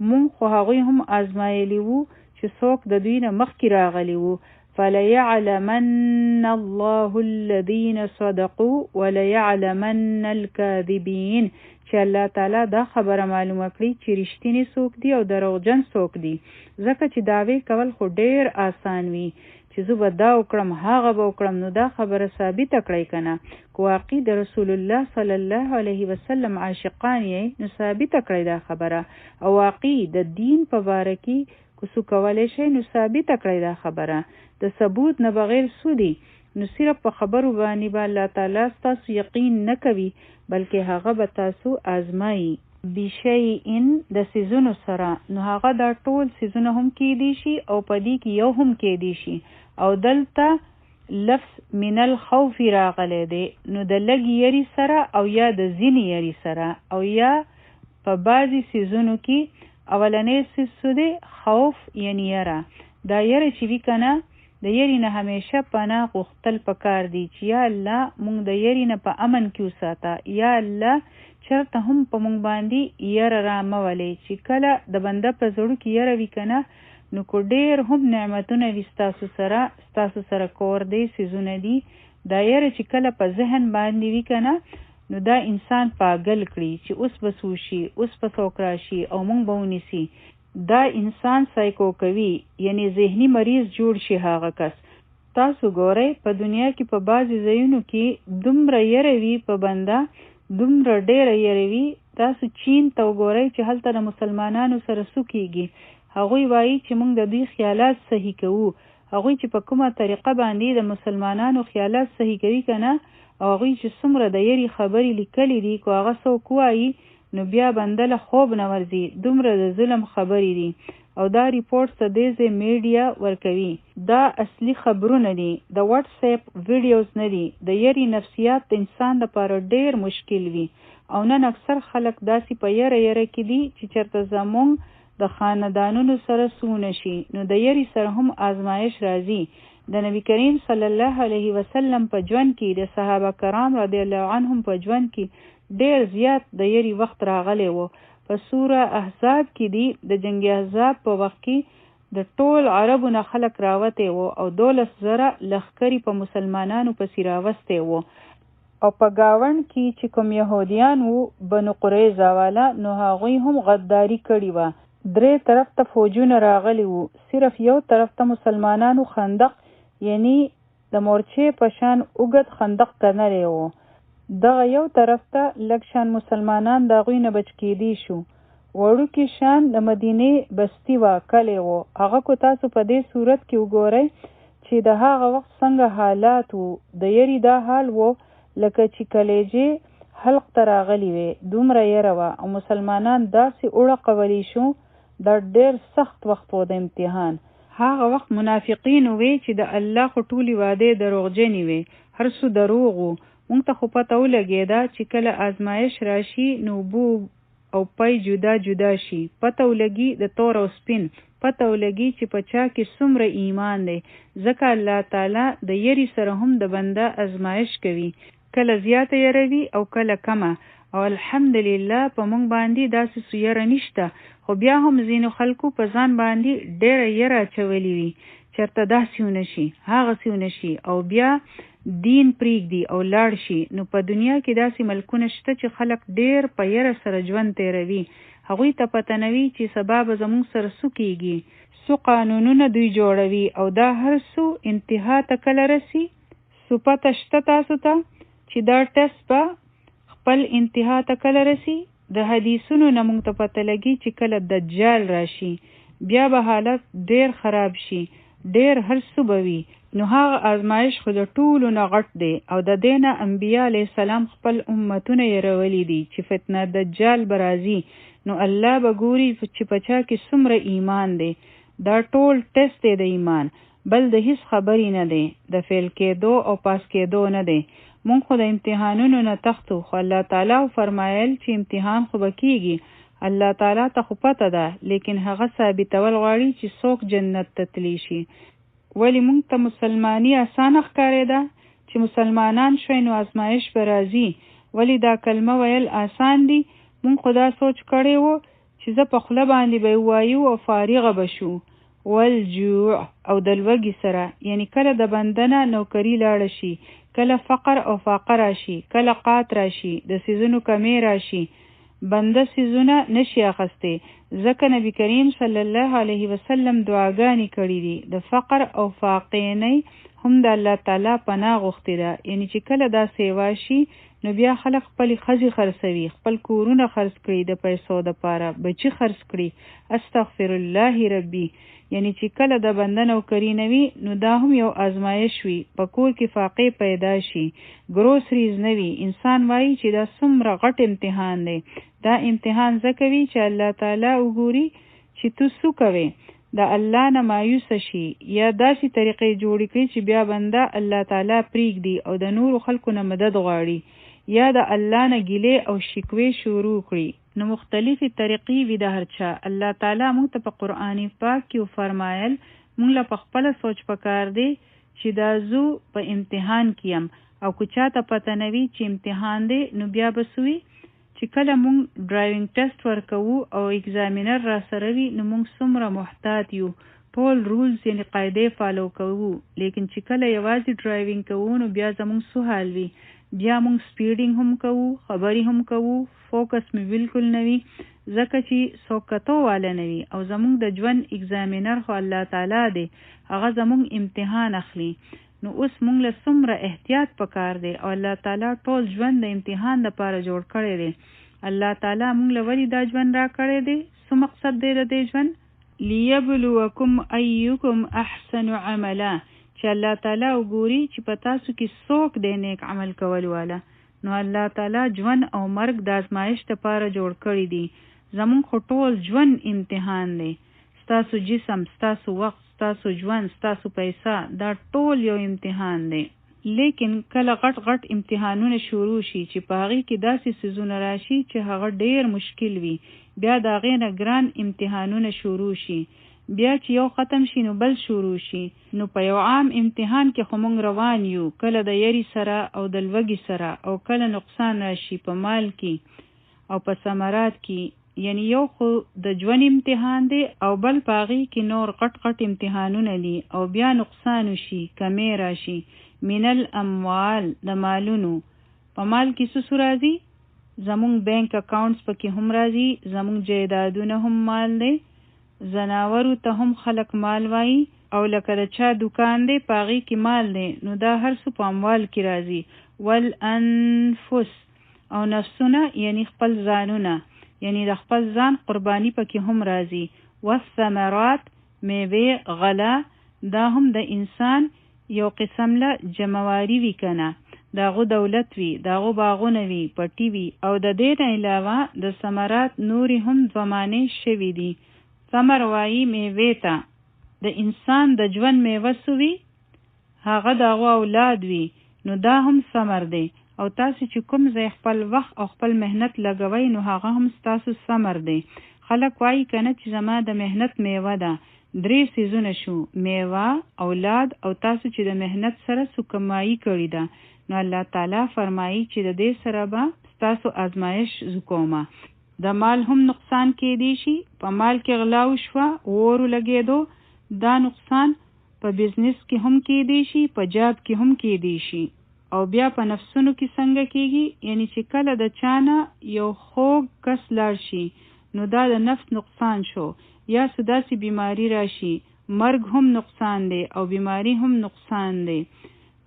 مونږ خو هغوی هم ازمایلی وو چې څوک د دوی نه مخکې راغلی وو. فليعلمن الله الذين صدقوا وليعلمن الكاذبين، چې الله تعالی دا خبره معلومه کړي چې رښتینی څوک دی او دروغجن څوک دی. ځکه چې دعوې کول خو ډېر آسان وي چې زه به دا وکړم هغه به وکړم، نو دا خبره ثابته کړئ که نه. که واقعي د رسول الله صلی الله علیه وسلم عاشقان یې نو ثابته کړئ دا خبره، او واقعي د دین په باره کې که څه کولی شئ نو ثابته کړئ دا خبره. د ثبوت نه بغیر څه دي؟ نو صرف په خبرو باندې به الله تعالی ستاسو یقین نه کوي، بلکې هغه به تاسو آزمایي بشیئن د څیزونو سره. نو هغه دا ټول څیزونه هم کېدی شي او په دې کې یو هم کېدی شي. او دلته لفظ من الخوف راغلی دی، نو د لږ یری سره او یا د ځینې یری سره، او یا په بعضې څیزونو کې اولنی څیز څه دی؟ خوف یعنی یره. دا یره چې وي که نه، د یری نه همیشه پناه غوښتل پکار دی چې یا الله مونږ د یری نه په امن کې وساته، یا الله چېرته هم په مونږ باندې یره رامولې. چې کله د بنده په زړه کې یره وي که نه، نو که ډېر هم نعمتونه وي ستاسو سره کور دی څیزونه دي، دا یره چې کله په ذهن باندې وي که نه، نو دا انسان پاگل کړي چې اوس به څه وشي، اوس به څوک راشي او مونږ به ونیسي. دا انسان سایکو کوي، یعنی ذهني مریض جوړ شي هغه کس. تاسو ګورئ په دنیا کې په بعضې ځایونو کې دومره یره وي په بنده، دومره ډېره یره وي. تاسو چین ته وګورئ چې هلته د مسلمانانو سره څه کېږي. هغوی وایي چې موږ د دوی خیالات صحیح کوو. هغوی چې په کومه طریقه باندې د مسلمانانو خیالات صحیح کوي که نه، او هغوی چې څومره د یری خبرې لیکلي دي، که هغه څوک وایي نو بیا بنده له خوب نه ورځي. دومره د ظلم خبرې دي. او دا ریپورټ ته دې میډیا ورکوي. دا اصلي خبرونه دي، د واتس اپ ویډیوز نه دي. د یری نفسیات د انسان لپاره ډیر مشکل وي او نن اکثر خلک داسې په یره کې دي چې چرته زمونږ د خاندانونو سره سونه شي نو د یری سره هم آزمایش راځي. د نبی کریم صلی الله علیه وسلم په ژوند کې د صحابه کرام رضی الله عنهم په ژوند کې ډیر زیات د یری وخت راغلی وو. په سوره احزاب کې دی د جنگ احزاب په وخت کې د ټول عربو نه خلک راوته وو او 12,000 لښکرې په مسلمانانو پسې راوسته وو. او په گاوند کې چې کوم يهوديان وو بنو قریظه والا نو هغوی هم غداری کړی و. 3 طرف ته فوجونه راغلی وو. صرف یو طرف ته مسلمانانو خندق یعنی د مورچې په شان اوږد خندق تنلی وو. دغه یو طرف ته لږ شان مسلمانان د هغوی نه بچ کېدی شو. وړوکې شان د مدینې بستي وه کلی وو. هغه کو تاسو په دې صورت کې وګورئ چې د هغه وخت څنګه حالات وو. د یری دا حال وو لکه چې کلیجې حلق ته راغلی وې. دومره یره وه او مسلمانان داسې وړقولی شو. دا ډېر سخت وخت و د امتحان. هغه وخت منافقین وی چې د الله خو ټولې وعدې دروغجنې وي، هر څه دروغ وو. مونږ ته خو پته ولګېده چې کله آزمایش راشي نو بو او پای جدا جدا شي. پته ولګي د تور او سپین، پته ولګي چې په چا کې څومره ایمان دی. ځکه الله تعالی د یری سره هم د بنده آزمایش کوي، کله زیاته یروي او کله کمه. او الحمدلله په مونږ باندې داسې څه یره نشته، خو بیا هم ځینو خلکو په ځان باندې ډېره یره اچولې وي چېرته داسې ونه شي هغسې ونه شي او بیا دین پرېږدي او لاړ شي. نو په دنیا کې داسې ملکونه شته چې خلک ډېر په یره سره ژوند تېروي. هغوی ته پته نه وي چې سبا به زموږ سره څه کېږي. څو قانونونه دوی جوړوي او دا هر څو انتها ته کله رسي. څو پته شته تاسو ته چې دا ټسټ به خپل انتها ته کله رسي. د حدیثونو نه مونږ ته پته لګي چې کله دجال راشي بیا به حالت ډیر خراب شي، ډیر هر څه به وي. نو هغه آزمایش خو د ټولو نه غټ دی او د دې نه انبیا علیه السلام خپل امتونه یرولی دي چې فتنه دجال به راځي نو الله به ګوري چې په چا کې څومره ایمان دی. دا ټول ټسټ دی د ایمان، بل د هیڅ خبرې نه دی، د فیل کېدو او پاس کېدو نه دی. مونږ خو د امتحانونو نه تختو، خو الله تعالی فرمایل چې امتحان خو به کېږي. الله تعالی ته خو پته ده، لیکن هغه ثابتول غواړي چې څوک جنت ته تللی شي. ولی مونږ ته مسلمانی اسانه ښکارېده چې مسلمانان شوی نو آزمایش به راځي. ولی دا کلمه ویل آسان دي. مونږ خو دا سوچ کړی وو چې زه په خوله باندې به ووایو او فارغه به شو. والجوع او د لوږې سره، یعنی کله د بندنه نوکري لاړه شي، کله فقر او فاقه راشي، کله قات راشي، د سیزونو کمی راشي، بنده سیزونه نشي اخسته. ځکه نبی کریم صلی الله علیه وسلم دعاګانې کړي دي. د فقر او فاقې نه هم د الله تعالی پناه غوښتې ده. یعنی چې کله دا سیوا شي نو بیا خلک خپلې ښځې خرڅوي، خپل کورونه خرڅ کړي د پیسو دپاره، بچي خرڅ کړي. استغفر الله ربي. یعنی چې کله د بنده نوکري نه وي نو دا هم یو آزمایش وي. په کور کې فاقې پیدا شي، ګروسریز نه وي. انسان وایي چې دا څومره غټ امتحان دی. دا امتحان ځکه وي چې الله تعالی وګوري چې تو څه کوې، د الله نه مایوسه شي یا داسې طریقې جوړې کړي چې بیا بنده الله تعالی پرېږدي او د نورو خلکو نه مدد غواړي یا د الله نه ګیلې او شکوې شروع کړي. نو مختلفې طریقې وي د هر چا. الله تعالی موږ ته په قرآن پاک کې فرمایل موږ له په خپله سوچ پکار دی چې دا زو په امتحان کې یم او که چاته پته نه وي چې امتحان دی نو بیا به څه وي چې کله موږ ډرایوینګ ټیسټ ورکوو او ایگزامینر را سره وي نو موږ څومره محتاط یو، ټول رولز یعنی قاعدې فالو کوو. لیکن چې کله یوازې ډرایوینګ کوو نو بیا زموږ څه حال وي. بیا موږ سپیډینګ هم کوو، خبرې هم کوو، فوکس مې بالکل نه وي ځکه چې څوک کتو والا نه وي. او زموږ د ژوند ایگزامینر خو الله تعالی دی، هغه زموږ امتحان اخلي. نو اوس موږ له څومره احتیاط پکار دی او الله تعالی ټول ژوند د امتحان لپاره جوړ کړی دی. الله تعالی موږ له ولې دا ژوند را کړی دی؟ څه مقصد دی د دې ژوند؟ لیبلوکم ایکم احسن عملا، چې الله تعالی وګوري چې په تاسو کې څوک دی نیک عمل کول والا. نو الله تعالی ژوند او مرګ د ازمایش لپاره جوړ کړی دی. زمونږ خو ټول ژوند امتحان دی. ستاسو جسم، ستاسو وخت، ستاسو ژوند، ستاسو پیسه، دا ټول یو امتحان دی. لیکن کله غټ امتحانونه شروع شي چې په هغې کې داسې څیزونه راشي چې هغه ډیر مشکل وي، بیا د هغې نه ګران امتحانونه شروع شي، بیا چې یو ختم شي نو بل شروع شي. نو په یو عام امتحان کې خو موږ روان یو، کله د یری سره او د لوږې سره، او کله نقصان راشي په مال کې او په ثمرات کې. یعنی یو خو د ژوند امتحان دی او بل په هغې کې نور غټ امتحانونه دي، او بیا نقصان وشي، کمی راشي. من الاموال، د مالونو. په مال کې څه راځي؟ زمونږ بینک اکاونټس پکې هم راځي، زمونږ جایدادونه هم مال دی، زناورو ته هم خلک مال وایي، او لکه د چا دکان دی په هغې کې مال دی، نو دا هر څه په اموال کې راځي. والانفس، او نفسونه یعنی خپل ځانونه، یعنی د خپل ځان قربانی پکې هم راځي. والثمرات، میوې، غله، دا هم د انسان یو قسم له جمعواری وي کنه، داغو دولت وي، داغو باغونه وي، پټي وي، او د دې نه علاوه د ثمرات نوري هم دوه معنی شوي دي. ثمر وایي میوې ته، د انسان د ژوند میوه سوي هغه داغو اولاد وي، نو دا هم ثمر دی. او تاسو چې کوم ځای خپل وخت او خپل مهنت لګوئ نو هغه هم ستاسو ثمر دی. خلک وایي کنه چې زما د مهنت میوه ده. 3 څیزونه شو، میوه، اولاد، او تاسو چې د مهنت سره څه کمایي کړې ده. نو الله تعالی فرمایي چې د دې سره به ستاسو آزمایش زکومه. د مال هم نقصان کېدی شي، په مال کې غلا وشوه، اور لګېدو، دا نقصان په بزنس کې هم کېدی شي، په جاب کې هم کېدی شي. او بیا په نفسونو کې څنګه کېږي؟ یعنی چې کله د چانه یو خوږ کس لاړ شي نو دا د نفس نقصان شو، یا داسې بیماری راشي، مرګ هم نقصان دی او بیماری هم نقصان دی.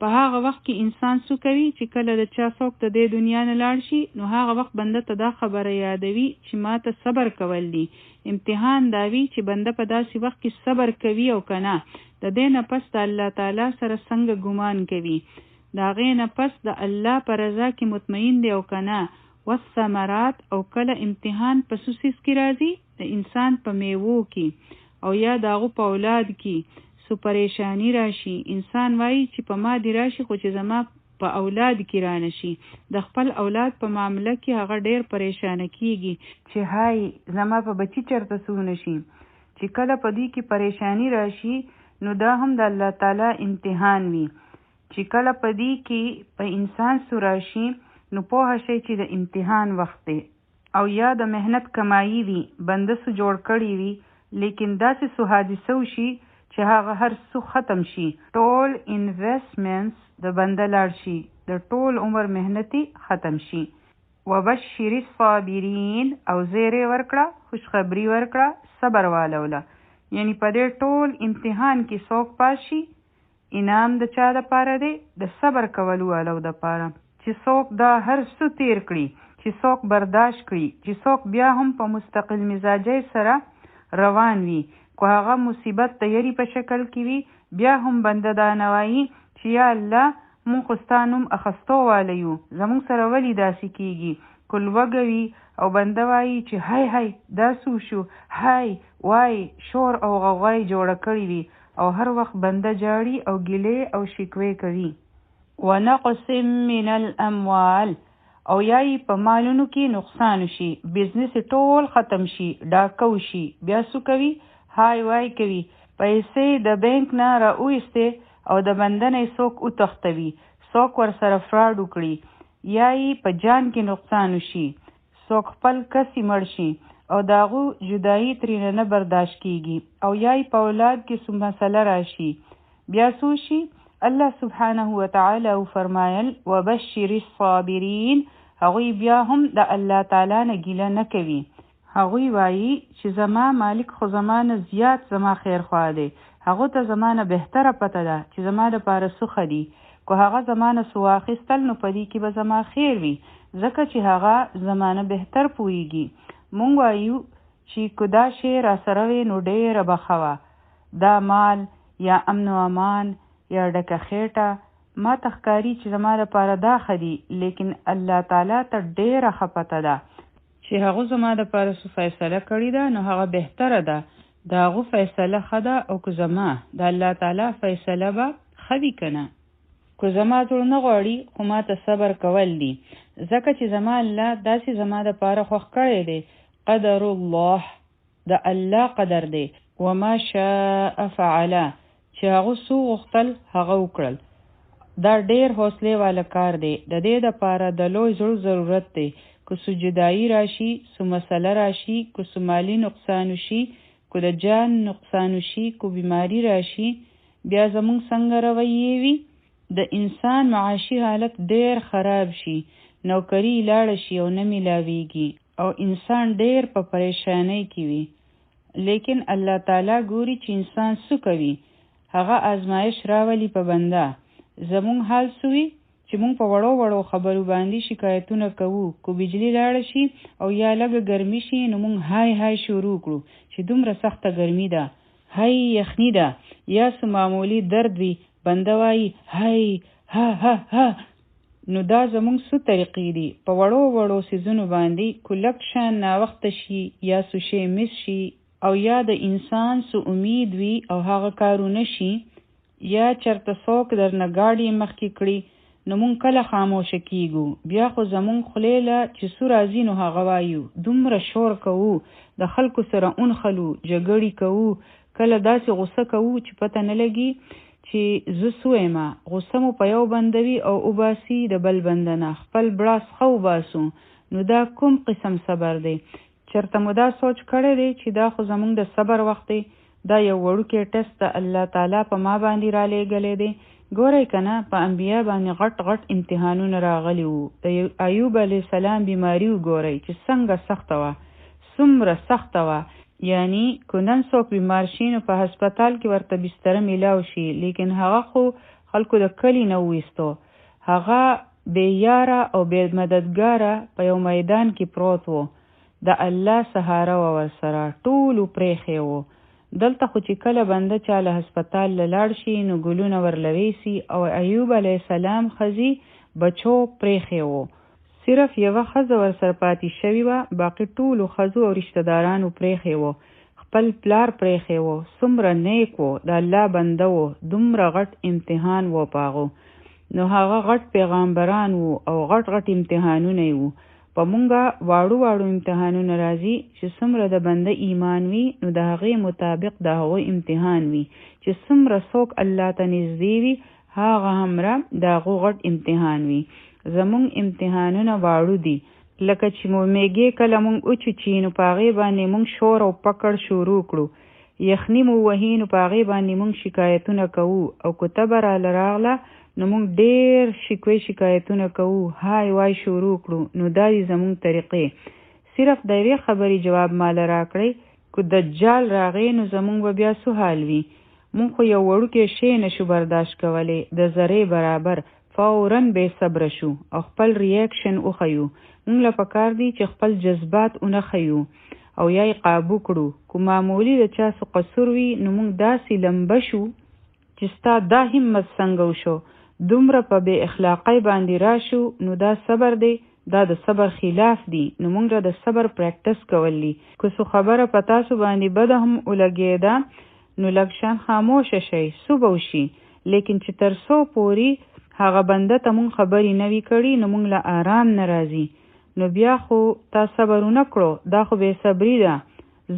په هغه وخت کې انسان څه کوي چې کله د چا څوک د دې دنیا نه لاړ شي نو هغه وخت بنده ته دا خبره یادوي چې ما ته صبر کول دي. امتحان دا وي چې بنده په داسې وخت کې صبر کوي او کنه، د دې نه پس د الله تعالی سره څنګه ګمان کوي، دا غې نه پس د الله پر رضا کې مطمئن دی او کنه. والثمرات، او کله امتحان په سوسیس کې راځي، د انسان په میوو کې او یا داغو په اولاد کې سو پریشانی راشي. انسان وایي چې په ما دی راشي خو چې زما په اولاد کې رانه شي. د خپل اولاد په معامله کې هغه ډیر پریشانه کیږي چې هاي زما په بچی چرته سونه شي. چې کله په دې کې پریشانی راشي نو دا هم د الله تعالی امتحان وي. چې کله په دې کې په انسان سوراشي نو پوه شي چې د امتحان وخت دی، او یا د مهنت کمایي وي، بنده سو جوړ کړی وي، لیکن داسې سو حادثه وشي چې هغه هر څه ختم شي، ټول انویسټمنټس د بنده لاړ شي، د ټول عمر مهنتي ختم شي. وبشر الصابرین، او زیره ورکړه، خوشخبری ورکړه صبر والوله. یعنی په دې ټول امتحان کې څوک پاس شي، انعام د چا د پاره دی؟ د صبر کولو والو د پاره. چې څوک دا هر څه تیر کړي، چې څوک برداشت کړي، چې څوک بیا هم په مستقل مزاجۍ سره روان وي، کو هغه مصیبت د یری په شکل کې وي، بیا هم بنده دا نوایي چې یا الله مونږ خو ستا نوم اخستو والی یو، زمونږ سره ولې داسې کېږي. کل وږوي او بنده وایي چې هی دا څه شو، هی وای شور او غوغای جوړه کړې وي، او هر وخت بنده جاړي او ګیلې او شکوې کوي. ونقص من الاموال، او یای په مالونو کې نقصان شي، بزنس ټول ختم شي، ډاکو شي، بیا څه کوي؟ هاي وای کوي، پیسې د بینک نه راوېستې او د بنده نه څوک وتښتوي، څوک ورسره فراډ وکړي، یای په جان کې نقصان شي، څوک خپل کسي مړ شي او داغو جدایي ترېنه نه برداشت کیږي، او یای په اولاد کې څه مسله راشي، بیا څه شي؟ الله سبحانه وتعالی فرمایل وبشر الصابرین، هغوی بیا هم د الله تعالی نه ګیله نه کوي. هغوی وایي چې زما مالک خو زما نه زیات زما خیر خوا دی، هغو ته زما نه بهتره پته ده چې زما دپاره څه ښه دي، که هغه زما نه څه واخیستل نو په دې کې به زما خیر وي، ځکه چې هغه زما نه بهتر پوهیږي. مونږ وایو چې که دا شی راسره وی نو ډېره به ښه وه، دا مال یا امن و امان یا ډکه خېټه ما ته ښکاري چې زما دپاره دا ښه دي، لیکن الله تعالی ته ډېره ښه پته ده چې هغه زما دپاره څه فیصله کړې ده نو هغه بهتره ده، دا غو فیصله خدا او که زما د الله تعالی فیصله به خوي کنه. که زما زړه نه غواړي خو ما ته صبر کول دي، ځکه چې زما الله داسې زما د پاره خوښ کړی دی. قدر الله د الله قدر دی. وما شاء فعله چې هغه څه غوښتل هغه وکړل. دا ډېر حوصله والا کار دی. د دې دپاره د لوی زړه ضرورت دی. که څه جدایي راشي، څه مسله راشي، که څه مالي نقصان وشي، که د جان نقصان وشي، که بیماری راشي، بیا زمونږ څنګه رویې وي؟ د انسان معاشي حالت ډېر خراب شي، نوکري لاړه شي او نه میلاویږي او انسان ډېر په پریشانۍ کې وي. لیکن الله تعالی ګوري چې انسان څه کوي، هغه آزمایش راولي په بنده. زمونږ حال سوي چې مونږ په وړو وړو خبرو باندې شکایتونه کوو. که بجلی لاړه شي او یا لږه ګرمي شي نو مونږ های شروع کړو چې دومره سخته ګرمي ده، های یخني ده، یا څه معمولي درد وي بنده وایي های ها ها ها. نو دا زمونږ څه طریقې دي؟ په وړو وړو څیزونو باندې کلک شان ناوخته شي یا څه شی مس شي او یا د انسان څه امید وي او هغه کارونه شي، یا چرته څوک درنه گاډي مخکې کړي نو مونږ کله خاموشه کیږو. بیا خو زمونږ خولې له چې څه راځي نو هغه وایو. دومره شور کوو، د خلکو سره اونخلو، جګړې کوو، کله داسې غصه کوو چې پته نه لګي چې زه سویمه. غصه مو په یو بندوي او وباسي د بل بنده نه، خپل بړاس ښه وباسو. نو دا کوم قسم صبر دی؟ چرته مو دا سوچ کړی دی چې دا خو زمونږ د صبر وخت دی؟ دا یو وړوکی ټست د الله تعالی په ما باندې را لېږلی دی. ګورئ که نه، په انبیا باندې غټ غټ امتحانونه راغلي وو. د ایوب علیه السلام بیماري وګورئ چې څنګه سخته وه، څومره سخته وه. یعنی که نن څوک بیمار شي نو په هسپتال کې ورته بستره میلاو شي، لیکن هغه خو خلکو د کلي نه وویستو. هغه بې یاره او بې مددګاره په یو میدان کې پروت و. د الله سهاره وه ورسره، ټولو پرېښی و. دلته خو چې کله بنده چاله هسپتال لاړ شي نو ګلونه ورلویسي، او ایوب علیه السلام ښځې بچو پرېښی و. صرف یوه ښځه ورسره پاتې شوې وه، باقي ټولو ښځو او رشته دارانو پرېښی و. خپل پلار پرېښی و، څومره نیک و، د الله بنده و، دومره غټ امتحان و په هغو. نو هغه غټ پیغامبران و او غټ غټ امتحانونه یې وو. په مونږه واړو واړو امتحانونه راځي چې څومره د بنده ایمان وي نو د هغې مطابق د هغوی امتحان وي. چې څومره څوک الله ته نږدې وي هغه همره د هغو غټ امتحان وي. زمونږ امتحانونه واړو دي، لکه چې مو میږې کله مونږ وچوچي نو په هغې باندې مونږ شور او پکړ شروع کړو. یخني مو وهي نو په هغې باندې مونږ شکایتونه کوو، او که تبه راله راغله نو مونږ ډېر شکوې شکایتونه کوو، های وای شروع کړو. نو دا دي زمونږ طریقې. صرف د یوې خبرې جواب ماله راکړئ، که دجال راغی نو زمونږ به بیا څه حال وي؟ مونږ خو یو وړوکی شی نشو برداشت کولی، د ذرې برابر. فوراً بې صبره شو او خپل ریاکشن وښیو. مونږ له پکار دی چې خپل جذبات ونه ښیو او یا یې قابو کړو. که معمولي د چا څه قصور وي نو مونږ داسې لمبه شو چې ستا دا همت څنګه وشو، دومره په بې اخلاقۍ باندې راشو. نو دا صبر دی، دا د صبر خلاف دی. نو مونږ د صبر پریکټس کولی. که څو خبره په تاسو باندې بده هم ولګېده نو لږ شان خاموشه شئ، څه به وشي. لیکن چې تر څو پورې هغه بنده ته مونږ خبرې نه وي کړي نو مونږ له آرام نه راځي. نو بیا خو تا صبر ونه کړو، دا خو بې صبري ده.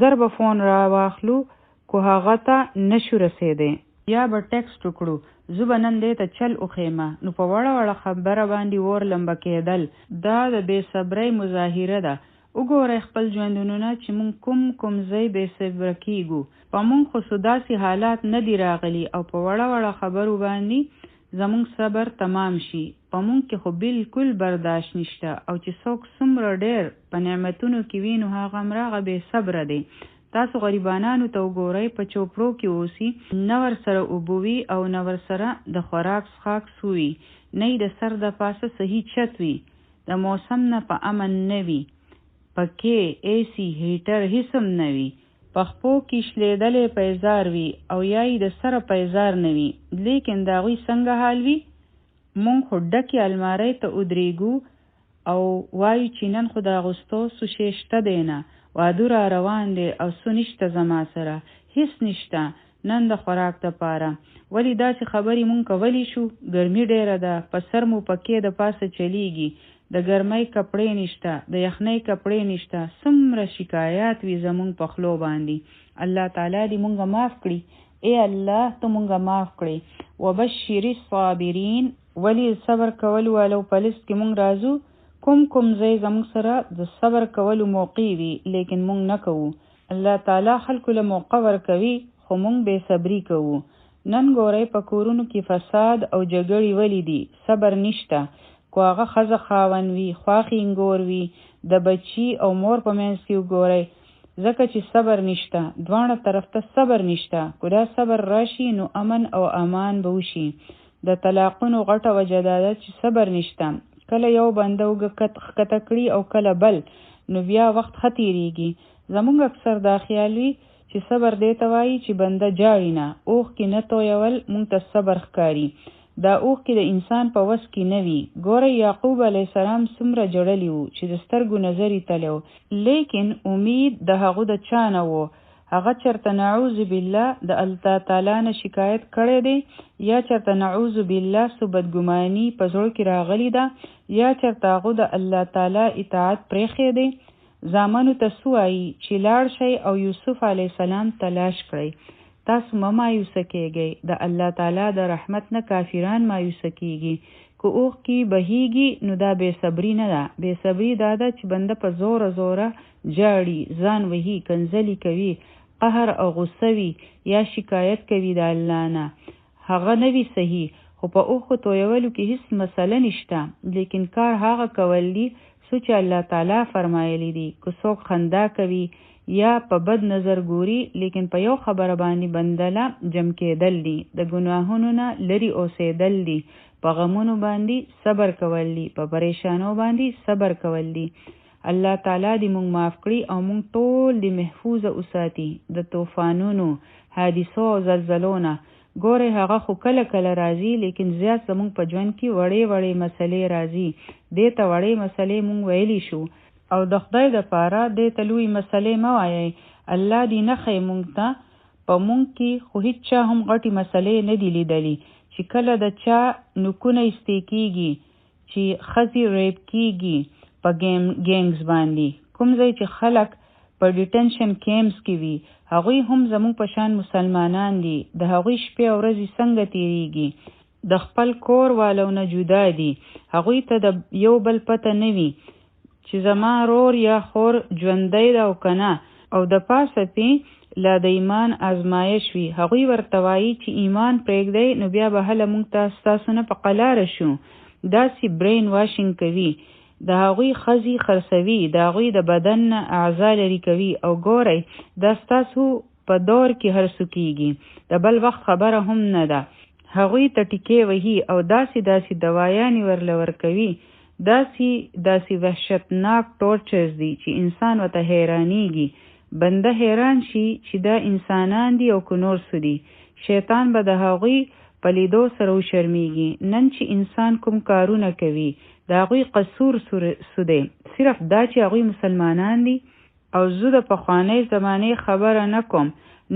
زر به فون را واخلو که هغه ته نشو رسېدی، یا به ټکسټ وکړو زه به نن دې ته چل وښیمه. نو په وړه وړه خبره باندې اور لمبه کېدل دا د بې صبرۍ مظاهره ده. وګورئ خپل ژوندونونه چې مونږ کوم ځای بې صبره کېږو. په مونږ خو څه داسې حالات نه دي راغلي او په وړه وړه خبرو باندې زمونږ صبر تمام شي. په مونږ کې خو بالکل برداشت نشته، او چې څوک څومره ډېر په نعمتونو کې وي نو هغه همراغه بې صبره دی. تاسو غریبانانو ته وګورئ، په چوپړو کې اوسي، نه ورسره اوبه وي او نه ورسره د خوراک څښاک سوي، نه د سر د پاسه صحیح چت وي، د موسم نه په امن نه وي، پکې ایسی هیټر هیڅ هم نه وي، په خپو کې شلیدلې پیزار وي او یا یې د سره پیزار نه وي. لیکن د هغوی څنګه حال وي؟ مونږ خو ډکې المارۍ ته ودرېږو او وایو چې نن خو د اغوستو څه شی شته دی نه. واده را روان دی او څه نشته زما سره، هیڅ نشته نن د خوراک دپاره. ولې داسې خبرې مونږ کولی شو؟ ګرمي ډیره ده، په سر مو پکې د پاسه چلیږي، د ګرمۍ کپړې نشته، د یخنۍ کپړې نشته، څومره شکایات وي زمونږ په خلو باندې. الله تعالی دې مونږ معاف کړي. ای الله ته مونږ معاف کړي. وبشر الصابرین، ولې صبر کول والو په لست کې مونږ راځو کوم ځای زمونږ سره د صبر کولو موقع وي لیکن مونږ نه کوو. الله تعالی خلکو له موقع ورکوي خو مونږ بې صبري کوو. نن ګورئ په کورونو کې فساد او جګړې ولې دي؟ صبر نشته. کو هغه ښځه خاوند وي، خواښینګور وي، د بچي او مور په منځ کې وګورئ، ځکه چې صبر نشته، دواړه طرف ته صبر نشته. که دا صبر راشي نو امن او امان به وشي. د طلاقونو غټه وجه دا ده چې صبر نشته. کله یو بنده ښکته کړي او کله بل، نو بیا وخت ښه تېرېږي. زموږ اکثر دا خیال وي چې صبر دې ته وایي چې بنده جاړي نه، اوښکې نه تویول موږ ته صبر ښکاري. دا اوښکې د انسان په وس کې نه وي. ګوره یعقوب علیه السلام څومره ژړلی و چې د سترګو نظر یې تلی و، لیکن امید د هغه د چا نه و. هغه چېرته نعوذ بالله د الله تعالی نه شکایت کړی دی، یا چېرته نعوذ بالله څه بدګماني په زړه کې راغلی ده، یا چېرته هغه د الله تعالی اطاعت پرېښی دی. زامنو ته څه وایي چې لاړ شئ او یوسف علیه السلام تلاش کړئ. تاسو مه مایوسه کیږئ، د الله تعالی د رحمت نه کافران مایوسه کیږي. که اوښکې بهیږي نو دا بې صبري نه ده. بې صبري دا ده چې بنده په زوره جاړي، ځان وهي، کنځلي کوي، قهر او غصه وي، یا شکایت کوي د الله نه. هغه نه وي صحیح، خو په اوښکو تویولو کې هیڅ مسله نشته، لیکن کار هغه کول دي چې الله تعالی فرمایلی دي. که څوک خندا کوي یا په بد نظر ګوري، لیکن په یو خبره باندې بندله جمع کېدل دي، د ګناهونو نه لرې اوسېدل دي، په غمونو باندې صبر کول دي، په پریشانو باندې صبر کول دي. الله تعالی دې مونږ معاف کړي او مونږ ټول دې محفوظ وساتي د طوفانونو، حادثو او زلزلو نه. ګورئ هغه خو کله کله راځي، لیکن زیات زمونږ په ژوند کې وړې مسلې راځي. دې ته وړې مسلې مونږ ویلی شو، او د خدای دپاره دې ته لوی مسلې مه وایئ. الله دې نه ښیي مونږ ته. په مونږ کې خو هیڅ چا هم غټې مسلې نه دي لیدلي چې کله د چا نوکونه ایستې کېږي، چې ښځې ریپ کېږي په ګینګز باندې. کوم ځای چې خلک په ډیټنشن کیمپس کې وي، هغوی هم زموږ په شان مسلمانان دي. د هغوی شپې او ورځې څنګه تېرېږي، د خپل کور والو نه جدا دي. هغوی ته د یو بل پته نه وي چې زما رور یا خور ژوندی ده او که نه، او د پاسه پې لا د ایمان ازمایش وي. هغوی ورته وایي چې ایمان پرېږدئ نو بیا به هله موږ ته ستاسو نه په قلاره شو. داسې برین واشنګ کوي، د هغوی ښځې خرڅوي، د هغوی د بدن نه اعضا لرې کوي. او ګورئ دا ستاسو په دور کې هر څه کېږي، د بل وخت خبره هم نه ده. هغوی ته ټیکې وهي او داسې دوایانې ورله ورکوي، داسې وحشتناک ټورچرز دي چې انسان ورته حیرانېږي. بنده حیران شي چې دا انسانان دي او که نور څه دي. شیطان به د هغوی په لیدو سره وشرمېږي. نن چې انسان کوم کارونه کوي، د هغوی قصور څه دی؟ صرف دا چې هغوی مسلمانان دي. او زه د پخوانۍ زمانې خبره نه کوم،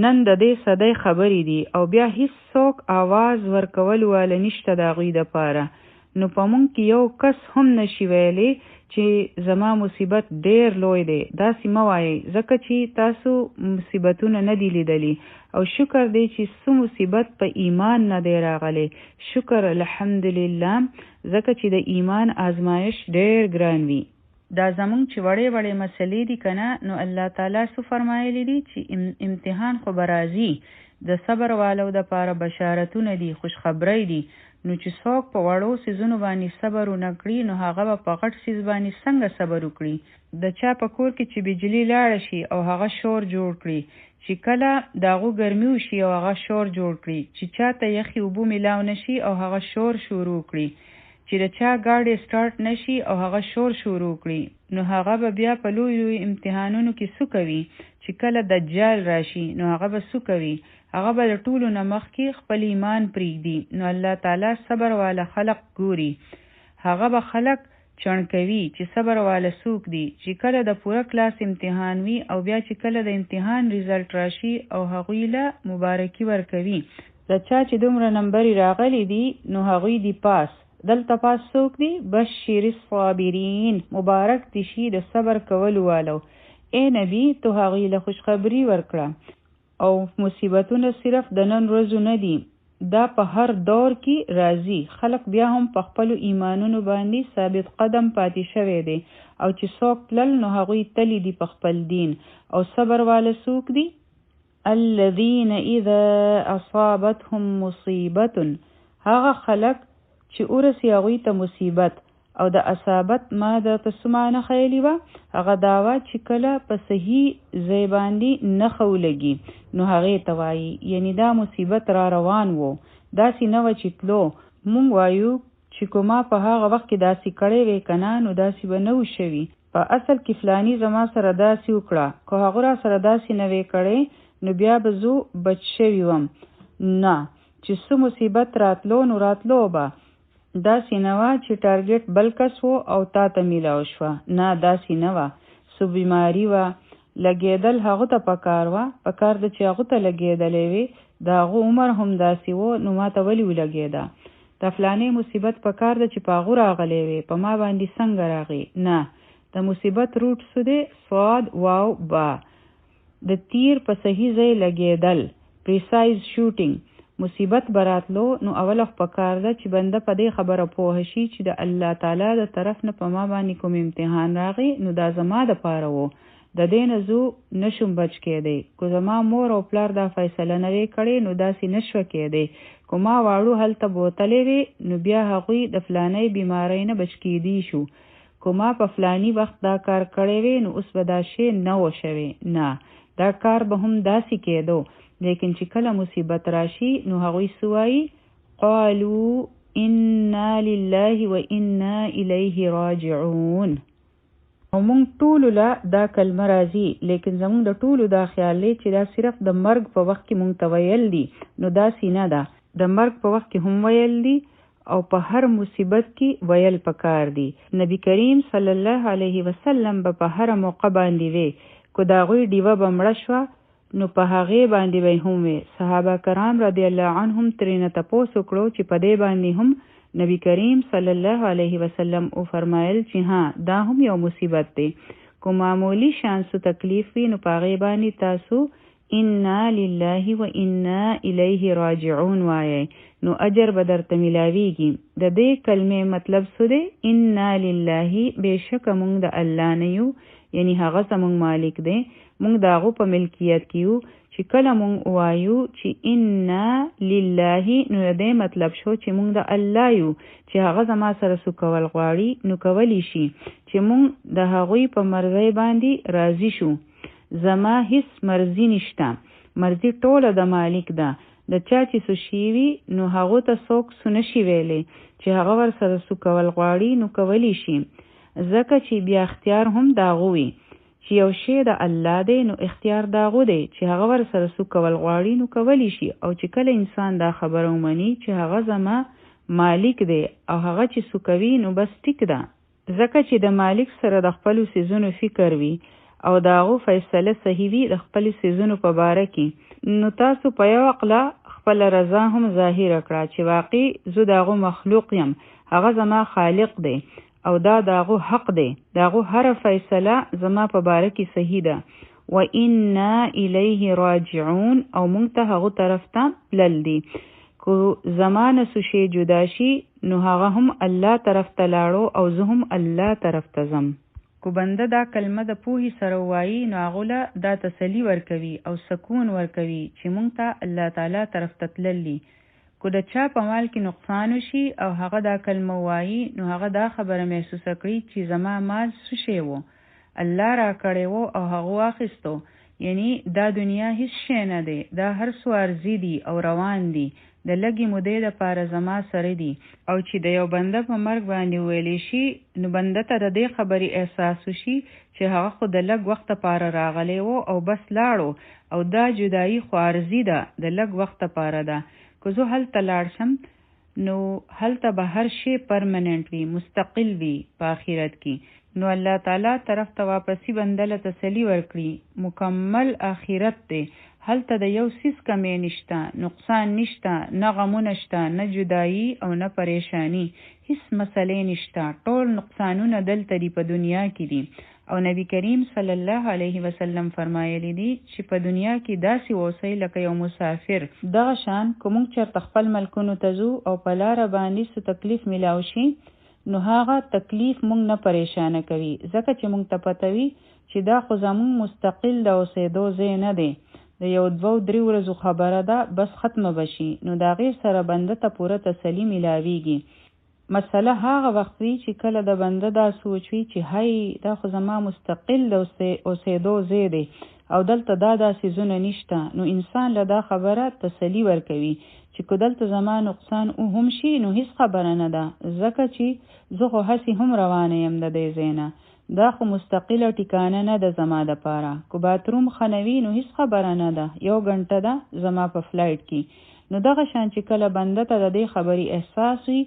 نن د دې صدۍ خبرې دي، او بیا هیڅ څوک آواز ورکول واله نشته د هغوی دپاره. نو په مونږ کې یو کس هم نشي ویلی چې زما مصیبت ډیر لوی دی. داسې مه وایئ، ځکه چې تاسو مصیبتونه نه دي لیدلی، او شکر دی چې څه مصیبت په ایمان نه دی راغلی. شکر الحمدلله، ځکه چې د ایمان آزمایش ډیر ګران وي. دا زمونږ چې وړې مسلې دي که نه، نو الله تعالی څه فرمایلی دي چې امتحان خو به راځي. د صبر والو دپاره بشارتونه دي، خوشخبری دي. نو چې څوک په وړو څیزونو باندې صبر ونه کړي، نو هغه به په غټ څیز باندې څنګه صبر وکړي؟ د چا په کور کې چې بجلی لاړه شي او هغه شور جوړ کړي، چې کله د هغو ګرمي وشي او هغه شور جوړ کړي، چې چاته یخې اوبه میلاو نشي او هغه شور شروع کړي، چې د چا ګاډی سټارټ نشي او هغه شور شروع کړي، نو هغه به بیا په لوی امتحانونو کې څه کوي؟ چې کله دجال راشي نو هغه به څه کوي؟ هغه به د ټولو نه مخکې خپل ایمان پرېږدي. نو الله تعالی صبر والا خلق ګوري. هغه به خلق چڼکوي چې صبر والا څوک دي چې کله د پوره کلاس امتحان وي او بیا چې کله د امتحان ریزلټ راشي او هغوی له مبارکي ورکوي. د چا چې دومره نمبرې راغلی دي نو هغوی دی پاس. دلته پاس څوک دي؟ بشیر الصابرین، مبارک دي شي د صبر کولو والو. اے نبی تو هغوی له خوشخبری ورکړه. او مصیبتونه صرف د نن ورځو نه دي، دا په هر دور کې راځي. خلق بیا هم په خپلو ایمانونو باندې ثابت قدم پاتې شوی دی او چې څوک تلل نو هغوی تلی دي په خپل دین. او صبر والا څوک دي؟ الذین اذا اصابتهم مصیبت، هغه خلق چې ورسی هغوی ته مصیبت. او د اصابت ما د تسمانه خیلی و هغه داوا چې کله په صحیح ځای باندې نښه ولګي نو هغې ته وایي، یعنی دا مصیبت را روان وو، داسې نه وه چې تلو. مونږ وایو چې کوما په هغه وخت کې داسې کړی وی که نه نو داسې به نه و شوي. په اصل کې فلانی زما سره داسې وکړه، که هغه را سره داسې نه وی کړی نو بیا به زه بچ شوي وم. نه، چې څه مصیبت راتلو نو راتلو به. داسې نه وه چې ټارګټ بل کس و او تا ته میلاو شوه، نه داسې نه وه. څه بیماري وه، لګېدل هغه ته پکار وه، پکار ده چې هغه ته لګېدلی وي، د هغه عمر هم داسې و نو ما ته ولې ولګېده. د فلانې مصیبت پکار ده چې په هغه راغلی وي، په ما باندې څنګه راغی؟ نه، د مصیبت روټ څه دی؟ صاد واو با. د تیر په صحیح ځای لګېدل، پریسایز شوټینګ. مصیبت براتلو نو اول خو پکار ده چې بنده په دې خبره پوه شي چې د الله تعالی د طرف نه په ما باندې کوم امتحان راغی نو دا زما د پاره وو، د دې نه زه نشم بچ کېدی. که زما مور او پلار دا فیصله نه وی کړې نو داسې نشوه کېدی. که ما واړو هلته بوتلې وي نو بیا هغوی د فلانۍ بیمارۍ نه بچ کېدی شو. که ما په فلانی وخت دا کار کړی وی نو اوس به دا شی نه و شوی. نه، دا کار به هم داسې کېدو. لیکن چې کله مصیبت راشي نو هغوی سوایی قالو انا لله و انا الیه راجعون. او مونږ ټولو له دا کلمه راځي، لیکن زمونږ د ټولو دا خیال دی چې دا صرف د مرګ په وخت کې مونږ ته ویل دي، نو داسې نه ده. د مرګ په وخت کې هم ویل دي او په هر مصیبت کې ویل پکار دي. نبی کریم صلی الله علیه وسلم به هر موقع باندې وی، که دا غوی ډیوه به مړه شوه نو په هغې باندې به هم وي. صحابه کرام رضی الله عنهم ترېنه تپوس وکړو چې په دې باندې هم نبی کریم صلی الله علیه وسلم او فرمایل چې ها دا هم یو مصیبت دی. که معمولی شان څه تکلیف وي نو په هغې باندې تاسو انا لله و انا الیه راجعون وایئ نو اجر به درته میلاویږي. د دې کلمې مطلب څه دی؟ انا لله، بېشکه موږ د الله نه یو، یعنی هغه زموږ مالک دی، موږ د هغو په ملکیت کې یو. چې کله موږ وایو چې انا لله نو د دې مطلب شو چې موږ د الله یو، چې هغه زما سره څه کول غواړي نو کولی شي، چې موږ د هغوی په مرضۍ باندې راضي شو. زما هیڅ مرضی نشته، مرضی ټوله د مالک ده. د چا چې څه شي وي نو هغو ته څوک څه نشي ویلی، چې هغه ور سره څه کول غواړي نو کولی شي. ځکه چې بیا اختیار هم د هغو وي، چې یو شی د الله دی نو اختیار د هغو دی، چې هغه ور سره څه کول غواړي نو کولی شي. او چې کله انسان دا خبره ومني چې هغه زما مالک دی او هغه چې څه کوي نو بس ټیک ده. ځکه چې د مالک سره د خپلو څیزونو فکر وي او د هغو فیصله صحیح وي د خپلو څیزونو په باره کې، نو تاسو په یو عقله خپله رضا هم ظاهره کړه چې واقعي زه د هغو مخلوق یم، هغه زما خالق دی او دا د هغو حق دی، د هغو هره فیصله زما په باره کې صحیح ده. و انا الیه راجعون، او مونږ ته هغو طرف ته تلل دي. که زما نه څه شی جدا شي نو هغه هم الله طرف ته لاړو او زه هم الله طرف ته ځم. که بنده دا کلمه د پوهې سره وایي نو هغو له دا تسلي ورکوي او سکون ورکوي چې مونږ ته الله تعالی طرف ته تللی. که د چا په مال کې نقصان وشي او هغه دا کلمه وایي نو هغه دا خبره محسوسه کړي چې زما مال څه شی و، الله را کړی و او هغه واخیستو، یعنی دا دنیا هیڅ شی نه دی، دا هر څه عارضي دي او روان دي، د لږې مودې دپاره زما سره دي. او چې د یو بنده په مرګ باندې ویلی شي نو بنده ته د دې خبرې احساس وشي چې هغه خو د لږ وخت لپاره راغلی و او بس لاړو او دا جدایي خو عارضي ده، د لږ وخت لپاره ده. که زه هلته لاړ شم نو هلته به هر شی پرمننٹ وي، مستقل وي په آخرت کې. نو الله تعالی طرف ته واپسی بندله تسلی ورکړي، مکمل آخرت دی. هلته د یو سیس کمی نشته، نقصان نشته، نه غمونه شته، نه جدایی او نه پریشانی، هیڅ مسلې نشته. ټول نقصانونه دلته دی په دنیا کې دي. او نبی کریم صلی الله علیه وسلم فرمایلی دی چې په دنیا کې داسې اوسئ لکه یو مسافر. دغه شان که موږ چېرته خپل ملکونو ته ځو او په لاره باندې څه تکلیف میلاو شي، نو هغه تکلیف موږ نه پریشانه کوي، ځکه چې موږ ته پته وي چې دا خو زموږ مستقل د اوسېدو ځای نه دی، د یو 2-3 ورځو خبره ده، بس ختمه بشي. نو د هغې سره بنده ته پوره تسلي میلاویږي. مسله هغه وخت وي چې کله د بنده دا سوچ وي چې هی دا خو زما مستقل د اوسېدو ځای دی او دلته دا داسې زونه نشته، نو انسان له دا خبره تسلی ورکوي چې که دلته زما نقصان او هم شي نو هیڅ خبره نه ده، ځکه چې زه خو هسې هم روانه یم د دې ځای نه، دا خو مستقله ټیکانه نه ده زما دپاره. که باتروم ښه نه وي نو هیڅ خبره نه ده، 1 غنټه ده زما په فلایټ کې. نو دغه شان چې کله بنده ته د دې خبرې احساس وي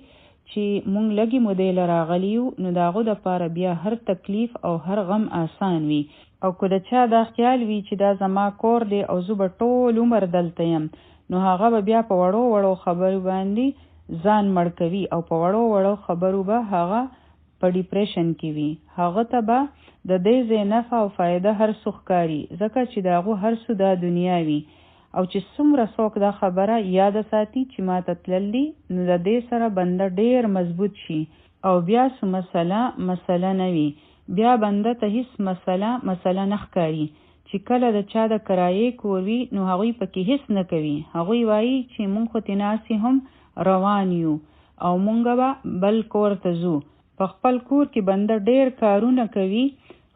چې مونږ لږی مودې له راغلی یو، نو د هغو دپاره بیا هر تکلیف او هر غم آسان وي. او که د چا دا خیال وي چې دا زما کور دی او زه به ټول عمر دلته یم، نو هغه به بیا په وړو وړو خبرو باندې ځان مړ کوي او په وړو وړو خبرو به هغه په ډیپریشن کې وي. هغه ته به د دې ځای نفع او فایده هر څه ښکاري، ځکه چې د هغو هر څه دا دنیا وي. او چې څومره څوک دا خبره یاد ساتي چې ما ته تللی، نو د دې سره بنده ډیر مضبوط شي او بیا څه مسله نه وي، بیا بنده ته هیڅ مسله نه ښکاري. چې کله د چا د کرایې کور وي نو هغوی پکې هیڅ نه کوي، هغوی وایي چې مونږ خو تناسې هم روان یو او مونږ به بل کور ته ځو. په خپل کور کې بنده ډیر کارونه کوي،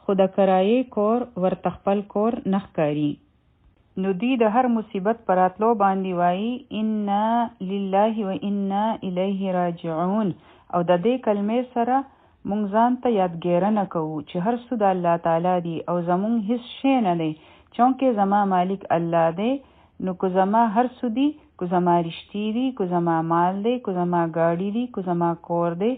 خو د کرایې کور ورته خپل کور نه ښکاري. نو دی د هر مصیبت پر راتلو باندې وایي انا لله و انا الیه راجعون. او د دې کلمې سره مونږ ځان ته یادګیرنه کوو چې هر څه د الله تعالی دی او زمونږ هیڅ شی نه دی، چونکې زما مالک الله دی. نو که زما هر څه دی، که زما رشتې دي، که زما مال دی، که زما گاډي دی، که زما کور دی،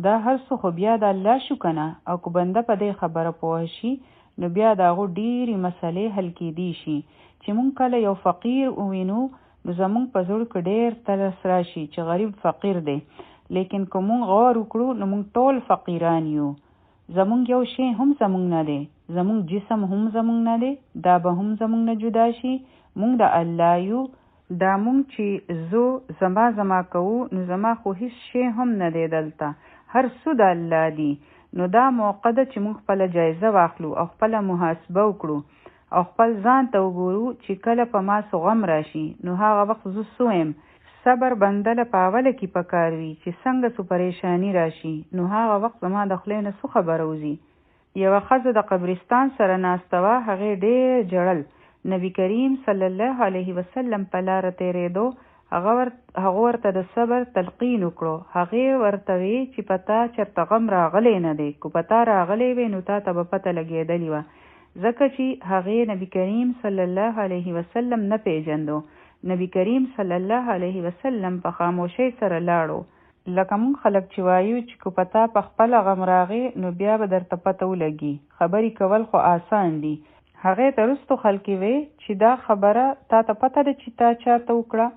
دا هر څه خو بیا د الله شو کنه. او که بنده په دې خبره پوه شي نو بیا د هغو ډېرې مسلې حل کیدی شي. چې مونږ کله یو فقیر ووینو نو زمونږ په زړه کې ډېر ترس راشي چې غریب فقیر دی، لیکن که مونږ غور وکړو نو مونږ ټول فقیران یو. زمونږ یو شی هم زمونږ نه دی، زمونږ جسم هم زمونږ نه دی، دا به هم زمونږ نه جدا شي. مونږ د الله یو. دا مونږ چې زما کوو نو زما خو هیڅ شی هم نه دی دلته، هر څه د الله دی. نو دا موقع ده چې مونږ خپله جایزه واخلو او خپله محاسبه وکړو او خپل ځان ته وګورو چې کله په ما څه غم راشي نو هغه وخت زه څه یم. صبر بنده له په اوله کې پکار وي چې څنګه څه پریشاني راشي نو هغه وخت زما د خولې نه څه خبره وځي. یوه ښځه د قبرستان سره ناسته وه، هغې ډېر ژړل. نبی کریم صلی الله علیه وسلم په لاره تېرېدو، هغه ورته د صبر تلقین وکړو. هغې ورته وی چې په تا چېرته غم راغلی نه دی، که په تا راغلی وی نو تا ته به پته لګېدلې وه، ځکه چې هغې نبی کریم صلی الله علیه وسلم نه پیژندو. نبی کریم صلی الله علیه وسلم په خاموشۍ سره لاړو. لکه مونږ خلک چې وایو چې که په تا په خپله غم راغې نو بیا به درته پته ولګي، خبرې کول خو آسان دي. هغې ته وروستو خلکې وی چې دا خبره تا ته پته ده چې تا چاته وکړه.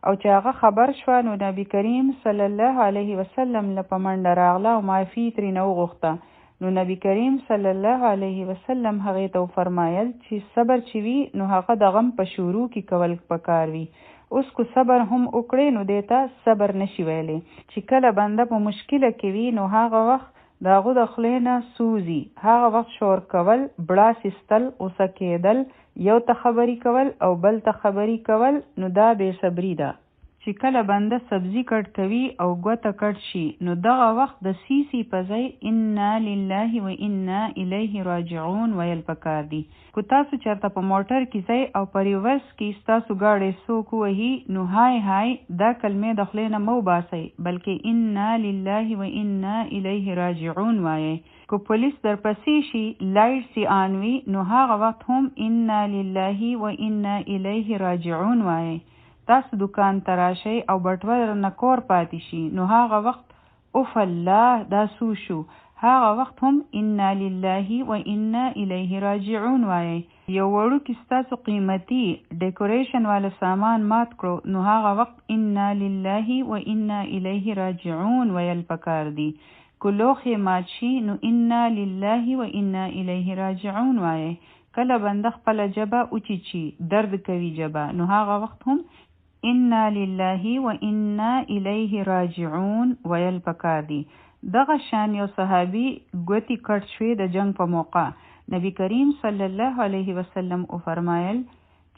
او چې هغه خبر شوه نو نبی کریم صلی الله علیه وسلم له په منډه راغله او معافي ترېنه وغوښته. نو نبی کریم صلی الله علیه وسلم هغې ته وفرمایل چې صبر چې وي نو هغه د غم په شروع کې کول پکار وي. اوس که صبر هم وکړې نو دې ته صبر نشي ویلی. چې کله بنده په مشکله کې وي نو هغه وخت د هغو د خولې نه سوزي، هغه وخت شور کول، بړاس ایستل، غوسه کېدل، یو ته خبرې کول او بل ته خبرې کول، نو دا بې صبري ده. چې کله بنده سبزي کټ کوي او ګوته کټ شي نو دغه وخت د سیسی په ځای انا لله و انا الیه راجعون ویل پکار دي. که تاسو چېرته په موټر کې ځئ او په ریورس کې ستاسو ګاډی څوک ووهي نو های دا کلمې د خولې نه مه وباسئ، بلکې انا لله و انا الیه راجعون وایئ. که پولیس در پسې شي، لایټ سي آن وي، نو هغه وخت هم انا لله و انا الیه راجعون وایئ. تاسو دکان ته راشئ او بټوه درنه کور پاتې شي نو هغه وخت اوف الله دا سو شو هغه وخت هم انا لله و انا الیه راجعون وایي. یو وړوکی ستاسو قیمتي ډیکوریشن والا سامان مات کړو نو هغه وخت انا لله و انا الیه راجعون ویل پکار دي. کلوخې مات شي نو انا لله و انا الیه راجعون وایي. کله بنده خپله ژبه اوچیچي درد کوي ژبه نو هغه وخت هم انا لله و انا الیه راجعون ویل پکار دي. دغه شان یو صحابي ګوتی کټ شوی د جنگ په موقع نبی کریم صلی الله علیه وسلم او فرمایل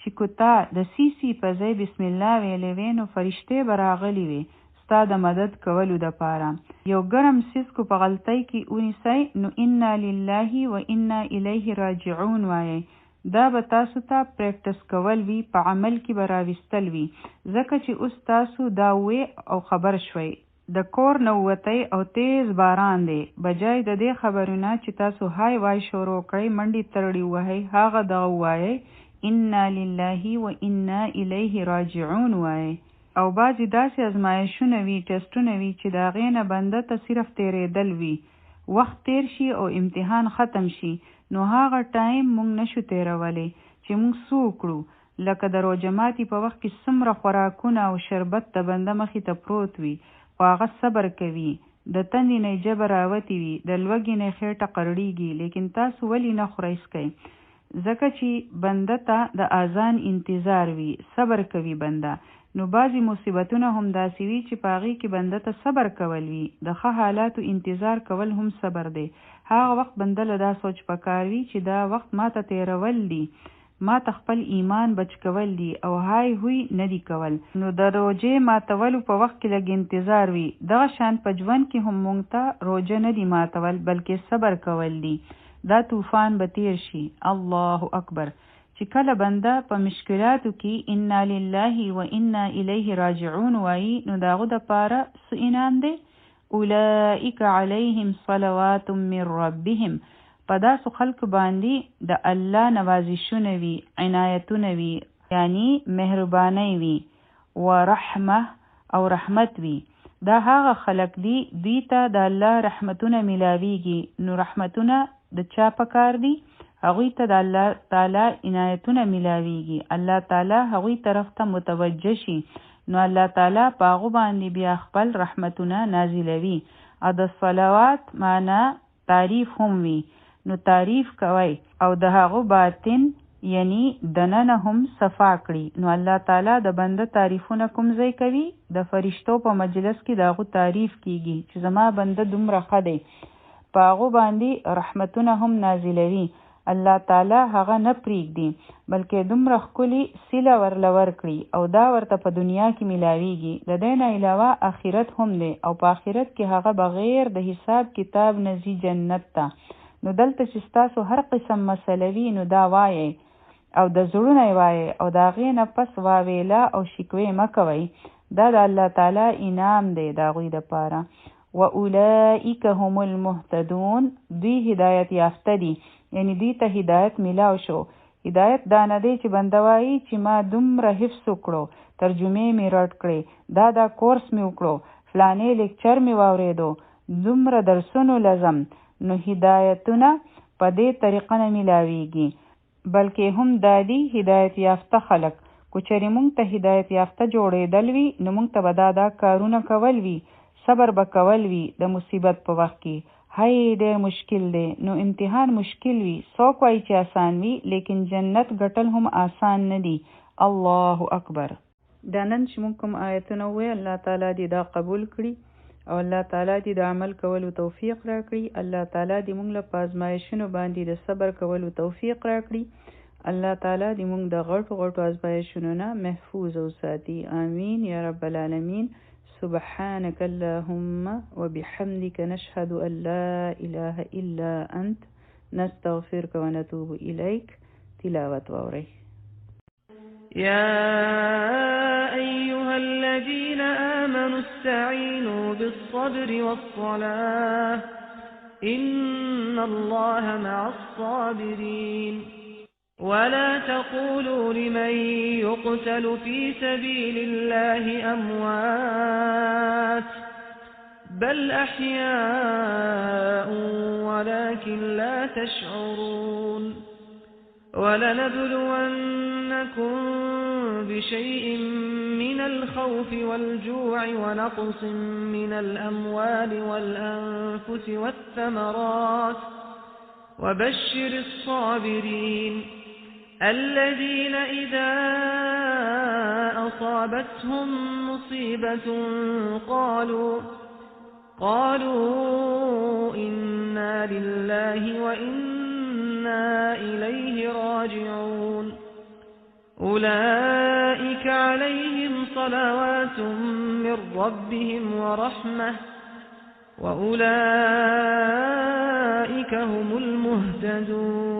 چې کوتا د سیسی په ځای بسم الله ویلې وې نو فرشته براغلی وي ستا د مدد کولو د پاره. یو ګرم سیس کو په غلطۍ کې اونیسئ نو انا لله و انا الیه راجعون وایي. دا به تاسو ته پریکټس کول وي په عمل کې به راوستل وي ځکه چې اوس تاسو دا وې او خبر شوي. د کور نه ووتی او تیز باران دی بجای د دې خبرونه چې تاسو های وای شروع کړئ منډې ترړې وهئ هغه دغه ووایئ انا لله و انا الیه راجعون وایئ. او بعضې داسې ازمایښونه وي ټسټونه وي چې د هغې نه بنده ته صرف تیرېدل وي وخت تیر شي او امتحان ختم شي نو هغه ټایم مونږ نشو تیرولی چې مونږ څه وکړو لکه د روژه ماتي په وخت کې څومره خوراکونه او شربت د بنده مخې ته پروت وي خو هغه صبر کوي د تندې نه ژبه راوتې وي د لوږې نه خېټه قرړېږي لیکن تاسو ولې نه خورئ څکئ ځکه چې بنده ته د اذان انتظار وي صبر کوي بنده. نو بعضې مصیبتونه هم داسې وي چې په هغې کې بنده ته صبر کول وي د ښه حالاتو انتظار کول هم صبر دی. هغه وخت بنده له دا سوچ پکار وي چې دا وخت ما ته تېرول دي ما ته خپل ایمان بچ کول دي او های هوی ندی کول. نو د روژې ماتولو په وخت کې لږ انتظار وي دغه شان په ژوند کې هم مونږ ته روژه ندی ماتول بلکې صبر کول دي. دا طوفان به تیر شي. الله اکبر. چې کله بنده په مشکلاتو کې انا لله و انا الیه راجعون وایي نو د هغو دپاره څه انعام دی؟ اولئک علیهم صلوات من ربهم. په داسو خلق باندې د الله نوازشونه وي عنایتونه وي یعنی مهرباني وي و رحمه او رحمت وي. دا هغه خلق دي دوی ته د الله رحمتونه ملاویږي. نو رحمتونه د چا پکار دي؟ هغوی ته د الله تعالی عنایتونه ملاویږي الله تعالی هغوی طرف ته متوجه شي نو الله تعالی په هغو باندې بیا خپل رحمتونه نازلوي. او د صلوات معنا تعریف هم وي نو تعریف کوي او د هغو باطن یعنی دننه هم صفا کړي. نو الله تعالی د بنده تعریفونه کوم ځای کوي؟ د فرشتو په مجلس کې د هغو تعریف کیږي چې زما بنده دومره ښه دی په هغو باندې رحمتونه هم نازلوي. الله تعالی هغه نه پرېږدي بلکې دومره ښکلي سیله ورله ورکړي او دا ورته په دنیا کې ملاویږي. د دې نه علاوه آخرت هم دی او په آخرت کې هغه بغیر د حساب کتاب نه ځي جنت ته. نو دلته چې ستاسو هر قسم مسله وي نو دا وایئ او د زړونه یې وایئ او د هغې نه پس واویله او شکوې مه کوئ. دا د الله تعالی انعام دی د هغوی دپاره. و اولئک هم المهتدون. دوی هدایت یافته دي یعنی دوی ته هدایت میلاو شو. هدایت دا نه دی چې بنده وایي چې ما دومره حفظ وکړو ترجمې مې رټ کړې دا کورس مې وکړو فلانې لیکچر مې واورېدو دومره درسونو لازم. نو هدایتونه په دې طریقه نه ملاویږي بلکې هم دادي هدایت یافته خلق. کو چېرې مونږ ته هدایت یافته جوړېدل وي نو مونږ ته به دا کارونه کول وي صبر به کول وي د مصیبت په وخت کې. هی ډېر مشکل دی نو امتحان مشکل وي څوک وایي چې آسان وي لیکن جنت ګټل هم آسان نه دي. الله اکبر. دا نن چې مونږ کوم آیتونه ووایي الله تعالی دې دا قبول کړي او الله تعالی دې د عمل کولو توفیق راکړي. الله تعالی دې مونږ له په ازمایښتونو باندې د صبر کولو توفیق راکړي. الله تعالی دې مونږ د غټو غټو ازمایښتونو نه محفوظ وساتي. آمین یا رب العالمین. سبحانك اللهم وبحمدك نشهد أن لا إله إلا أنت نستغفرك ونتوب إليك. تلاوة ووري. يا أيها الذين آمنوا استعينوا بالصبر والصلاة إن الله مع الصابرين. ولا تقولوا لمن يقتل في سبيل الله أموات بل أحياء ولكن لا تشعرون ولنبلونكم بشيء من الخوف والجوع ونقص من الأموال والأنفس والثمرات وبشر الصابرين الذين إذا أصابتهم مصيبة قالوا إنا لله وإنا إليه راجعون أولئك عليهم صلوات من ربهم ورحمة وأولئك هم المهتدون